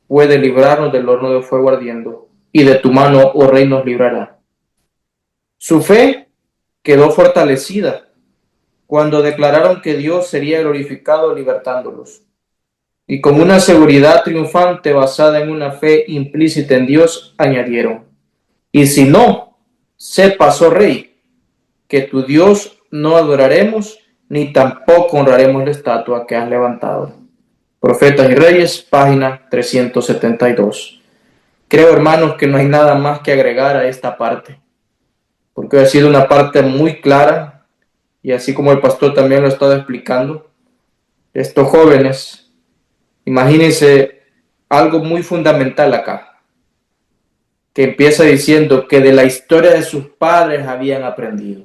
D: puede librarnos del horno de fuego ardiendo, y de tu mano, oh rey, nos librará. Su fe quedó fortalecida cuando declararon que Dios sería glorificado libertándolos. Y con una seguridad triunfante basada en una fe implícita en Dios, añadieron, y si no, sepas, oh rey, que tu Dios no adoraremos, ni tampoco honraremos la estatua que has levantado. Profetas y Reyes, página 372. Creo, hermanos, que no hay nada más que agregar a esta parte, porque ha sido una parte muy clara, y así como el pastor también lo ha estado explicando, estos jóvenes, imagínense algo muy fundamental acá, que empieza diciendo que de la historia de sus padres habían aprendido.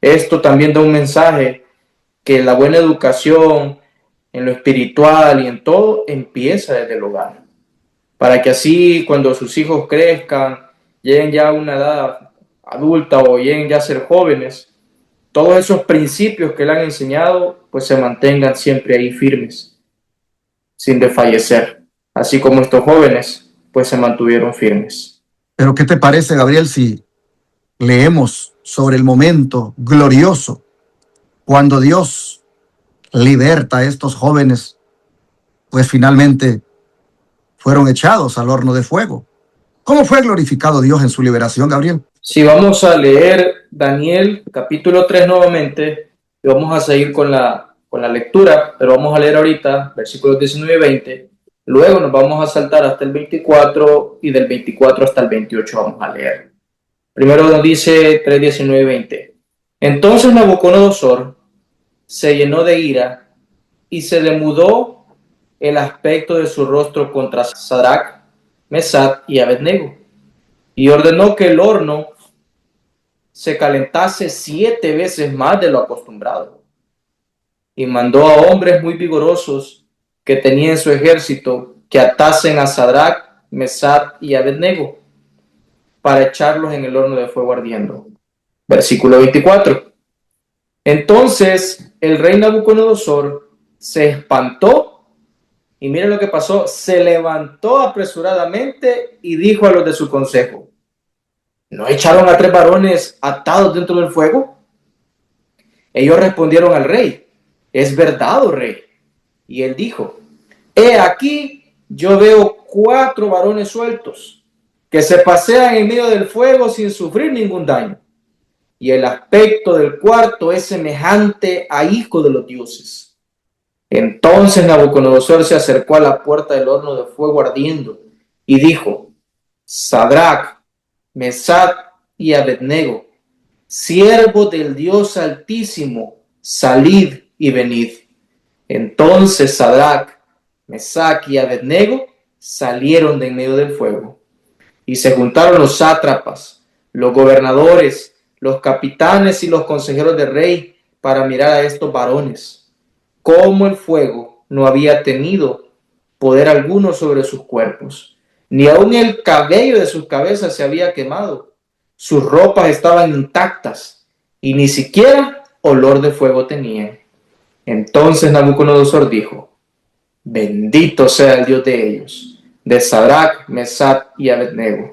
D: Esto también da un mensaje que la buena educación en lo espiritual y en todo empieza desde el hogar, para que así cuando sus hijos crezcan, lleguen ya a una edad adulta o lleguen ya a ser jóvenes, todos esos principios que le han enseñado pues se mantengan siempre ahí firmes, sin desfallecer, así como estos jóvenes pues se mantuvieron firmes.
A: Pero ¿qué te parece, Gabriel, si leemos sobre el momento glorioso cuando Dios liberta a estos jóvenes, pues finalmente fueron echados al horno de fuego? ¿Cómo fue glorificado Dios en su liberación, Gabriel?
D: Si vamos a leer Daniel capítulo 3 nuevamente, y vamos a seguir con la lectura, pero vamos a leer ahorita versículos 19 y 20, luego nos vamos a saltar hasta el 24 y del 24 hasta el 28 vamos a leer. Primero nos dice 3, 19 y 20. Entonces Nabucodonosor se llenó de ira y se demudó el aspecto de su rostro contra Sadrach, Mesach y Abednego, y ordenó que el horno se calentase 7 veces más de lo acostumbrado. Y mandó a hombres muy vigorosos que tenía en su ejército que atasen a Sadrach, Mesach y Abednego para echarlos en el horno de fuego ardiendo. Versículo 24. Entonces el rey Nabucodonosor se espantó y miren lo que pasó. Se levantó apresuradamente y dijo a los de su consejo: ¿no echaron a 3 varones atados dentro del fuego? Ellos respondieron al rey: es verdad, oh rey. Y él dijo: he aquí, yo veo 4 varones sueltos que se pasean en medio del fuego sin sufrir ningún daño. Y el aspecto del cuarto es semejante a hijo de los dioses. Entonces Nabucodonosor se acercó a la puerta del horno de fuego ardiendo y dijo: Sadrach, Mesach y Abednego, siervos del Dios Altísimo, salid y venid. Entonces Sadrach, Mesach y Abednego salieron de en medio del fuego. Y se juntaron los sátrapas, los gobernadores, los capitanes y los consejeros del rey para mirar a estos varones, cómo el fuego no había tenido poder alguno sobre sus cuerpos, ni aun el cabello de sus cabezas se había quemado. Sus ropas estaban intactas y ni siquiera olor de fuego tenían. Entonces Nabucodonosor dijo: bendito sea el Dios de ellos, de Sadrach, Mesach y Abednego,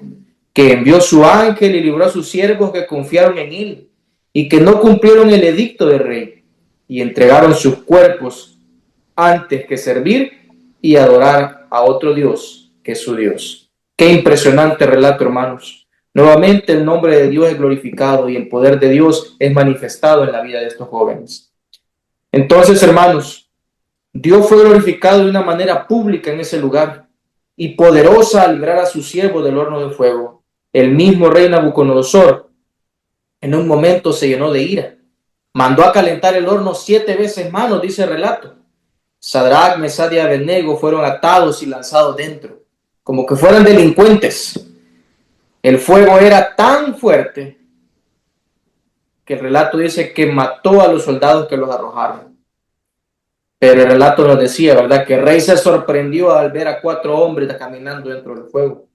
D: que envió su ángel y libró a sus siervos que confiaron en él y que no cumplieron el edicto del rey y entregaron sus cuerpos antes que servir y adorar a otro Dios que es su Dios. Qué impresionante relato, hermanos. Nuevamente el nombre de Dios es glorificado y el poder de Dios es manifestado en la vida de estos jóvenes. Entonces, hermanos, Dios fue glorificado de una manera pública en ese lugar y poderosa al librar a sus siervos del horno de fuego. El mismo rey Nabucodonosor en un momento se llenó de ira. Mandó a calentar el horno 7 veces más, nos dice el relato. Sadrach, Mesach y Abednego fueron atados y lanzados dentro, como que fueran delincuentes. El fuego era tan fuerte que el relato dice que mató a los soldados que los arrojaron. Pero el relato nos decía, ¿verdad?, que el rey se sorprendió al ver a 4 hombres caminando dentro del fuego.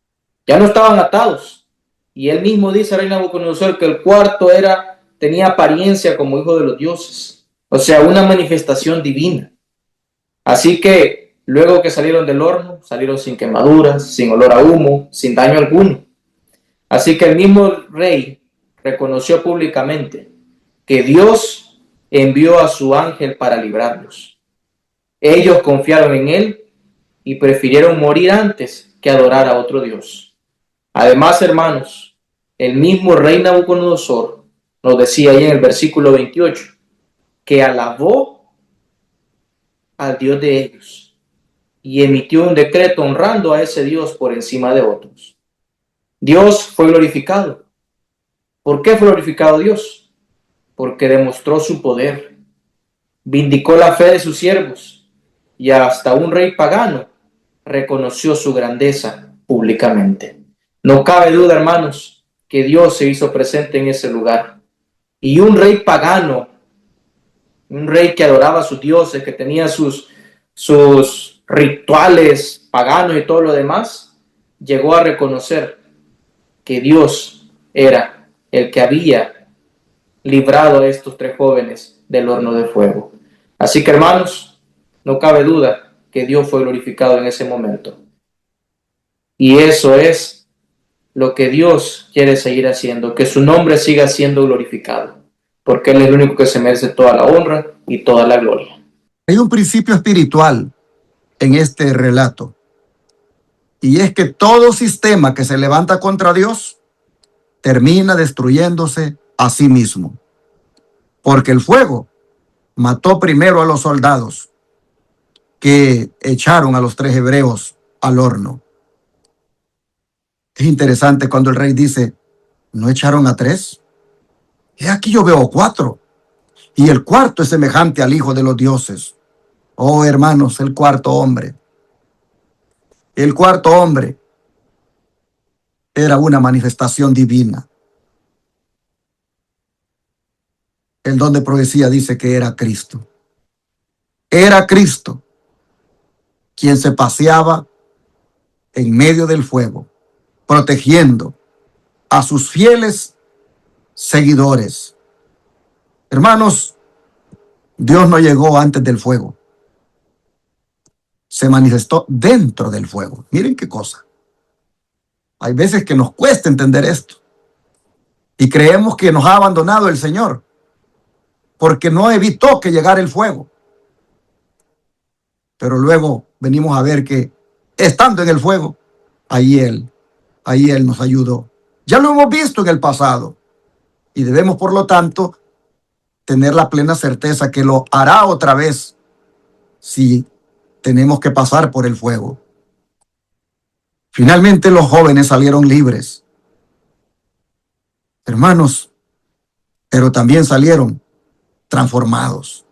D: Ya no estaban atados. Y él mismo dice, rey Nabucodonosor, que el cuarto tenía apariencia como hijo de los dioses. O sea, una manifestación divina. Así que luego que salieron del horno, salieron sin quemaduras, sin olor a humo, sin daño alguno. Así que el mismo rey reconoció públicamente que Dios envió a su ángel para librarlos. Ellos confiaron en él y prefirieron morir antes que adorar a otro Dios. Además, hermanos, el mismo rey Nabucodonosor nos decía ahí en el versículo 28 que alabó al Dios de ellos y emitió un decreto honrando a ese Dios por encima de otros. Dios fue glorificado. ¿Por qué fue glorificado Dios? Porque demostró su poder, vindicó la fe de sus siervos y hasta un rey pagano reconoció su grandeza públicamente. No cabe duda, hermanos, que Dios se hizo presente en ese lugar. Y un rey pagano, un rey que adoraba a sus dioses, que tenía sus rituales paganos y todo lo demás, llegó a reconocer que Dios era el que había librado a estos 3 jóvenes del horno de fuego. Así que, hermanos, no cabe duda que Dios fue glorificado en ese momento. Y eso es lo que Dios quiere seguir haciendo, que su nombre siga siendo glorificado, porque Él es el único que se merece toda la honra y toda la gloria.
A: Hay un principio espiritual en este relato, y es que todo sistema que se levanta contra Dios termina destruyéndose a sí mismo, porque el fuego mató primero a los soldados que echaron a los 3 hebreos al horno. Es interesante cuando el rey dice ¿No echaron a 3? Y aquí yo veo 4. Y el cuarto es semejante al Hijo de los dioses. Oh, hermanos, el cuarto hombre. El cuarto hombre era una manifestación divina. El don de profecía dice que era Cristo. Era Cristo quien se paseaba en medio del fuego, protegiendo a sus fieles seguidores. Hermanos, Dios no llegó antes del fuego. Se manifestó dentro del fuego. Miren qué cosa. Hay veces que nos cuesta entender esto y creemos que nos ha abandonado el Señor porque no evitó que llegara el fuego. Pero luego venimos a ver que estando en el fuego, ahí Él nos ayudó. Ya lo hemos visto en el pasado y debemos, por lo tanto, tener la plena certeza que lo hará otra vez si tenemos que pasar por el fuego. Finalmente los jóvenes salieron libres, hermanos, pero también salieron transformados.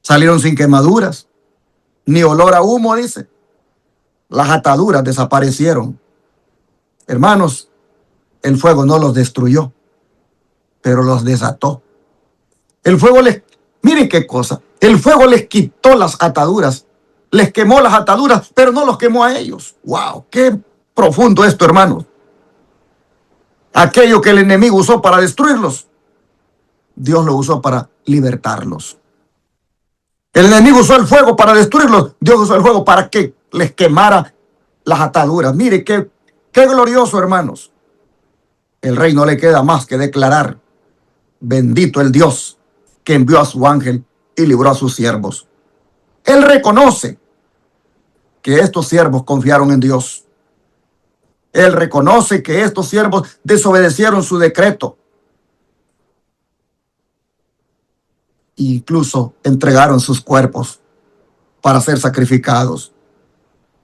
A: Salieron sin quemaduras, ni olor a humo, dice. Las ataduras desaparecieron. Hermanos, el fuego no los destruyó, pero los desató. El fuego miren qué cosa, el fuego les quitó las ataduras, les quemó las ataduras, pero no los quemó a ellos. ¡Wow! ¡Qué profundo esto, hermanos! Aquello que el enemigo usó para destruirlos, Dios lo usó para libertarlos. El enemigo usó el fuego para destruirlos, Dios usó el fuego para que les quemara las ataduras. Mire qué glorioso, hermanos. El rey no le queda más que declarar: bendito el Dios que envió a su ángel y libró a sus siervos. Él reconoce que estos siervos confiaron en Dios. Él reconoce que estos siervos desobedecieron su decreto. Incluso entregaron sus cuerpos para ser sacrificados.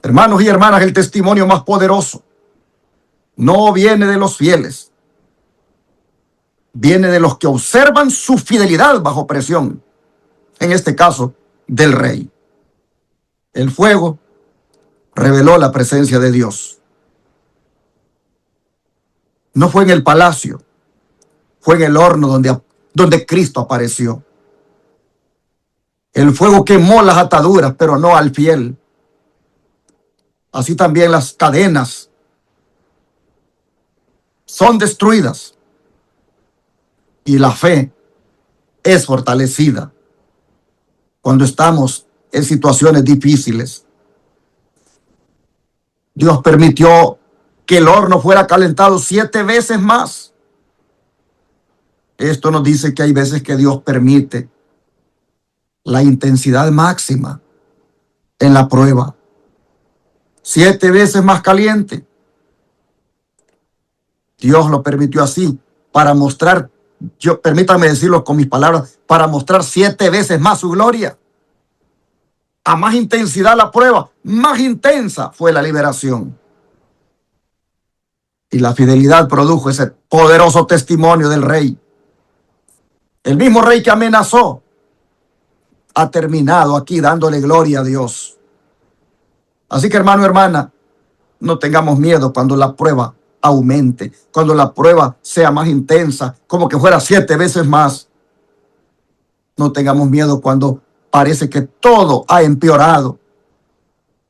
A: Hermanos y hermanas, el testimonio más poderoso no viene de los fieles, viene de los que observan su fidelidad bajo presión, en este caso del rey. El fuego reveló la presencia de Dios. No fue en el palacio, fue en el horno donde Cristo apareció. El fuego quemó las ataduras, pero no al fiel. Así también las cadenas son destruidas y la fe es fortalecida cuando estamos en situaciones difíciles. Dios permitió que el horno fuera calentado 7 veces más. Esto nos dice que hay veces que Dios permite la intensidad máxima en la prueba. 7 veces más caliente. Dios lo permitió así para mostrar, permítanme decirlo con mis palabras, para mostrar 7 veces más su gloria. A más intensidad la prueba, más intensa fue la liberación. Y la fidelidad produjo ese poderoso testimonio del rey. El mismo rey que amenazó ha terminado aquí dándole gloria a Dios. Así que, hermano, hermana, no tengamos miedo cuando la prueba aumente, cuando la prueba sea más intensa, como que fuera 7 veces más. No tengamos miedo cuando parece que todo ha empeorado,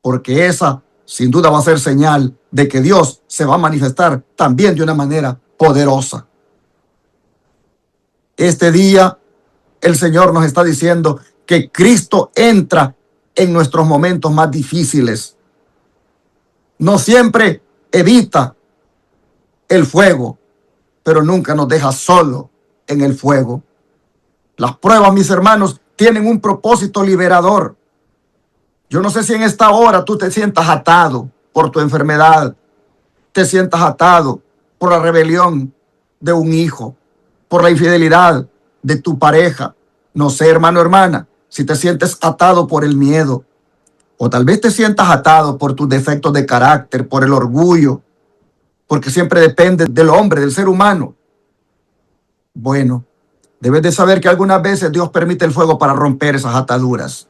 A: porque esa sin duda va a ser señal de que Dios se va a manifestar también de una manera poderosa. Este día el Señor nos está diciendo que Cristo entra en nuestros momentos más difíciles. No siempre evita el fuego, pero nunca nos deja solo en el fuego. Las pruebas, mis hermanos, tienen un propósito liberador. Yo no sé si en esta hora tú te sientas atado por tu enfermedad, te sientas atado por la rebelión de un hijo, por la infidelidad de tu pareja. No sé, hermano, hermana, si te sientes atado por el miedo, o tal vez te sientas atado por tus defectos de carácter, por el orgullo, porque siempre depende del hombre, del ser humano. Bueno, debes de saber que algunas veces Dios permite el fuego para romper esas ataduras.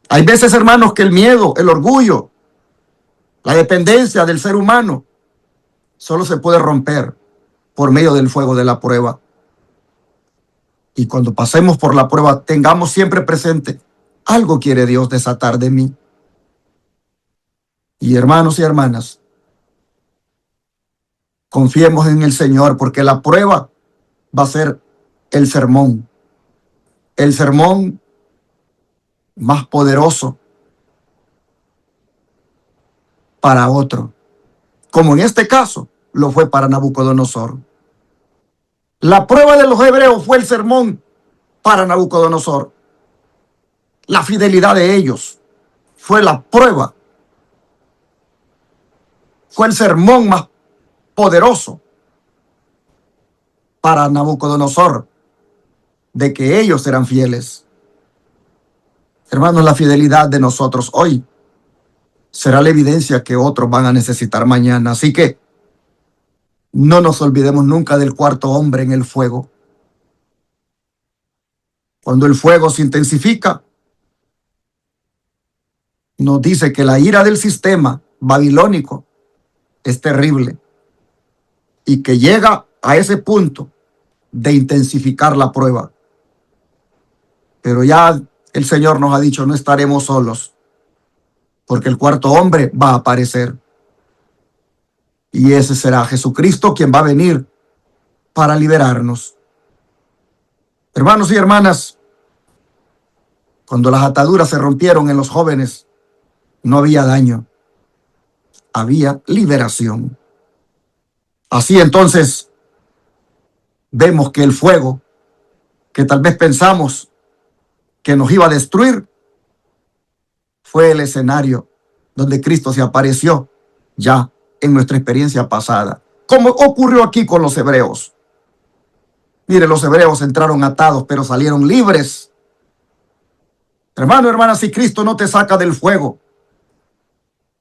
A: Hay veces, hermanos, que el miedo, el orgullo, la dependencia del ser humano solo se puede romper por medio del fuego de la prueba. Y cuando pasemos por la prueba, tengamos siempre presente, algo quiere Dios desatar de mí. Y hermanos y hermanas, confiemos en el Señor, porque la prueba va a ser el sermón más poderoso para otro, como en este caso lo fue para Nabucodonosor. La prueba de los hebreos fue el sermón para Nabucodonosor. La fidelidad de ellos fue la prueba, fue el sermón más poderoso para Nabucodonosor, de que ellos eran fieles. Hermanos, la fidelidad de nosotros hoy será la evidencia que otros van a necesitar mañana. Así que no nos olvidemos nunca del cuarto hombre en el fuego. Cuando el fuego se intensifica, nos dice que la ira del sistema babilónico es terrible y que llega a ese punto de intensificar la prueba. Pero ya el Señor nos ha dicho, no estaremos solos, porque el cuarto hombre va a aparecer. Y ese será Jesucristo, quien va a venir para liberarnos. Hermanos y hermanas, cuando las ataduras se rompieron en los jóvenes, no había daño, había liberación. Así entonces, vemos que el fuego, que tal vez pensamos que nos iba a destruir, fue el escenario donde Cristo se apareció ya en nuestra experiencia pasada, como ocurrió aquí con los hebreos. Mire, los hebreos entraron atados, pero salieron libres. Hermano, hermana, si Cristo no te saca del fuego,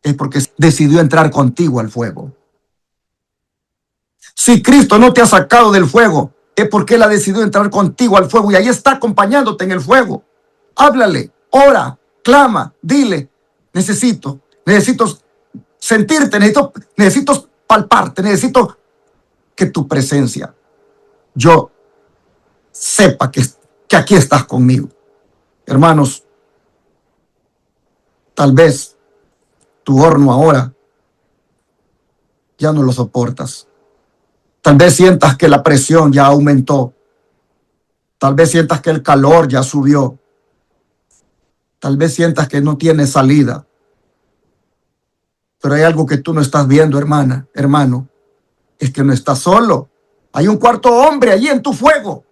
A: es porque decidió entrar contigo al fuego. Si Cristo no te ha sacado del fuego, es porque Él ha decidido entrar contigo al fuego y ahí está acompañándote en el fuego. Háblale, ora, clama, dile, necesito sentirte, necesito palparte, necesito que tu presencia, yo sepa que aquí estás conmigo. Hermanos, tal vez tu horno ahora ya no lo soportas. Tal vez sientas que la presión ya aumentó. Tal vez sientas que el calor ya subió. Tal vez sientas que no tiene salida. Pero hay algo que tú no estás viendo, hermana, hermano. Es que no estás solo. Hay un cuarto hombre allí en tu fuego.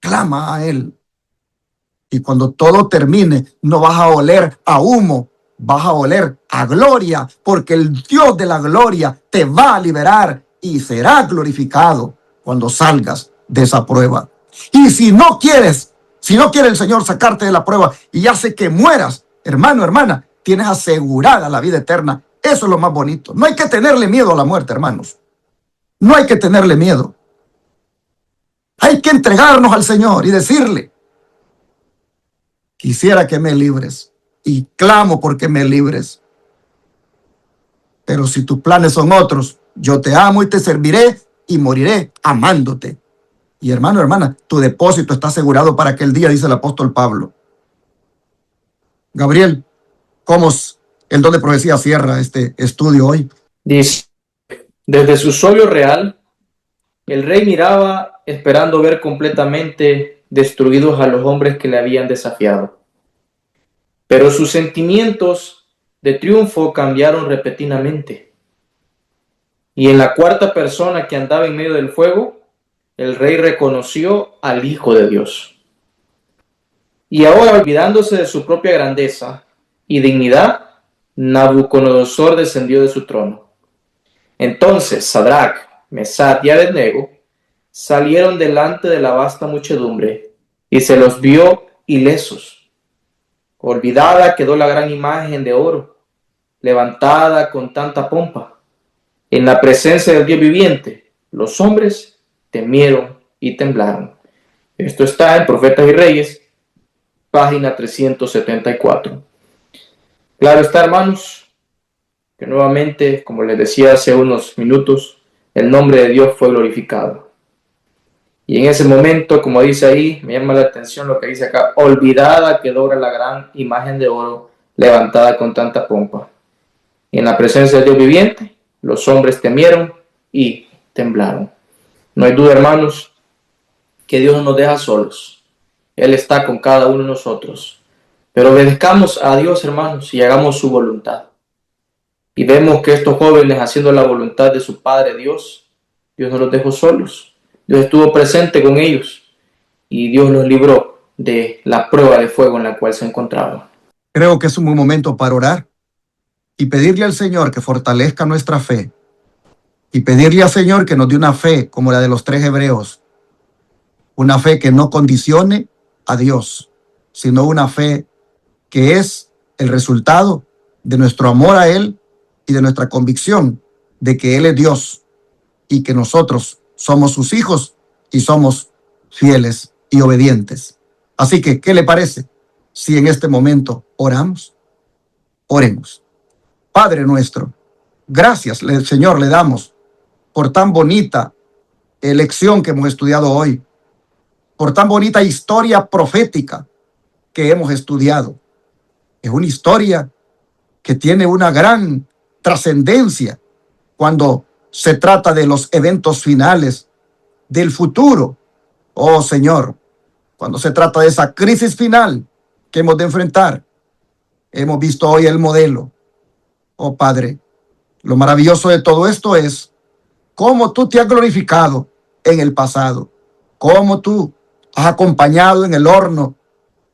A: Clama a Él. Y cuando todo termine, no vas a oler a humo, vas a oler a gloria, porque el Dios de la gloria te va a liberar y será glorificado cuando salgas de esa prueba. Y si no quiere el Señor sacarte de la prueba y hace que mueras, hermano, hermana, tienes asegurada la vida eterna. Eso es lo más bonito. No hay que tenerle miedo a la muerte, hermanos. No hay que tenerle miedo. Hay que entregarnos al Señor y decirle, quisiera que me libres y clamo porque me libres. Pero si tus planes son otros, yo te amo y te serviré y moriré amándote. Y hermano, hermana, tu depósito está asegurado para aquel día, dice el apóstol Pablo. Gabriel, ¿cómo el don de profecía cierra este estudio hoy?
D: Dice, desde su solio real, el rey miraba esperando ver completamente destruidos a los hombres que le habían desafiado. Pero sus sentimientos de triunfo cambiaron repentinamente. Y en la cuarta persona que andaba en medio del fuego, el rey reconoció al Hijo de Dios. Y ahora, olvidándose de su propia grandeza y dignidad, Nabucodonosor descendió de su trono. Entonces Sadrach, Mesach y Abednego salieron delante de la vasta muchedumbre y se los vio ilesos. Olvidada quedó la gran imagen de oro levantada con tanta pompa. En la presencia del Dios viviente, los hombres temieron y temblaron. Esto está en Profetas y Reyes, página 374. Claro está, hermanos, que nuevamente, como les decía hace unos minutos, el nombre de Dios fue glorificado. Y en ese momento, como dice ahí, me llama la atención lo que dice acá: olvidada quedó la gran imagen de oro levantada con tanta pompa. En la presencia del Dios viviente, los hombres temieron y temblaron. No hay duda, hermanos, que Dios no nos deja solos. Él está con cada uno de nosotros. Pero obedezcamos a Dios, hermanos, y hagamos su voluntad. Y vemos que estos jóvenes, haciendo la voluntad de su Padre Dios, Dios no los dejó solos. Dios estuvo presente con ellos y Dios los libró de la prueba de fuego en la cual se encontraban.
A: Creo que es un buen momento para orar y pedirle al Señor que fortalezca nuestra fe, y pedirle al Señor que nos dé una fe como la de los 3 hebreos, una fe que no condicione a Dios, sino una fe que es el resultado de nuestro amor a Él y de nuestra convicción de que Él es Dios y que nosotros somos sus hijos y somos fieles y obedientes. Así que, ¿qué le parece si en este momento oramos? Oremos. Padre nuestro, gracias, Señor, le damos por tan bonita lección que hemos estudiado hoy, por tan bonita historia profética que hemos estudiado. Es una historia que tiene una gran trascendencia cuando se trata de los eventos finales del futuro. Oh Señor, cuando se trata de esa crisis final que hemos de enfrentar, hemos visto hoy el modelo. Oh Padre, lo maravilloso de todo esto es cómo tú te has glorificado en el pasado, cómo tú has acompañado en el horno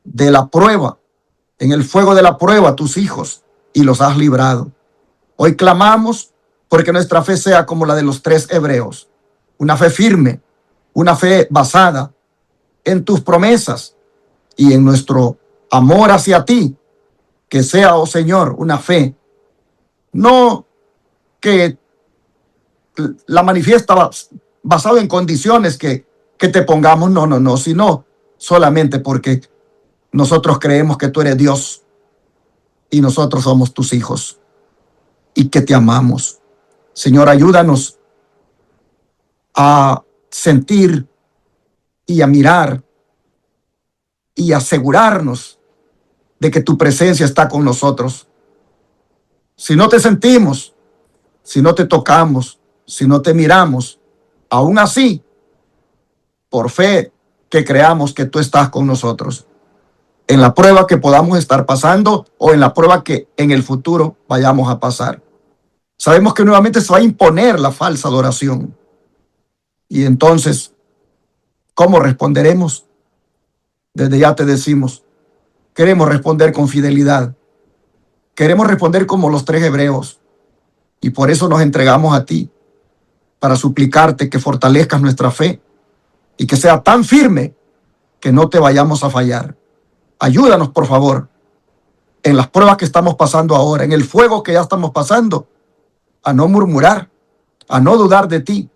A: de la prueba, en el fuego de la prueba, a tus hijos, y los has librado. Hoy clamamos porque nuestra fe sea como la de los 3 hebreos, una fe firme, una fe basada en tus promesas y en nuestro amor hacia ti, que sea, oh Señor, una fe no que la manifiesta basado en condiciones que te pongamos, no, sino solamente porque nosotros creemos que tú eres Dios y nosotros somos tus hijos y que te amamos. Señor, ayúdanos a sentir y a mirar y asegurarnos de que tu presencia está con nosotros. Si no te sentimos, si no te tocamos, si no te miramos, aún así, por fe, que creamos que tú estás con nosotros, en la prueba que podamos estar pasando o en la prueba que en el futuro vayamos a pasar. Sabemos que nuevamente se va a imponer la falsa adoración. Y entonces, ¿cómo responderemos? Desde ya te decimos, queremos responder con fidelidad. Queremos responder como los 3 hebreos. Y por eso nos entregamos a ti, para suplicarte que fortalezcas nuestra fe y que sea tan firme que no te vayamos a fallar. Ayúdanos, por favor, en las pruebas que estamos pasando ahora, en el fuego que ya estamos pasando, a no murmurar, a no dudar de ti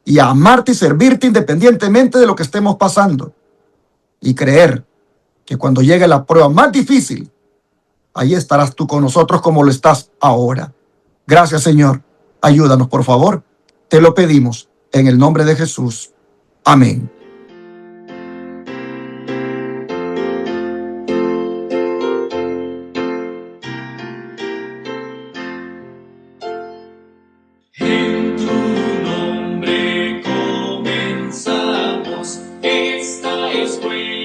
A: y a amarte y servirte independientemente de lo que estemos pasando. Y creer que cuando llegue la prueba más difícil, ahí estarás tú con nosotros como lo estás ahora. Gracias, Señor. Ayúdanos, por favor. Te lo pedimos en el nombre de Jesús. Amén.
E: En tu nombre comenzamos esta escuela.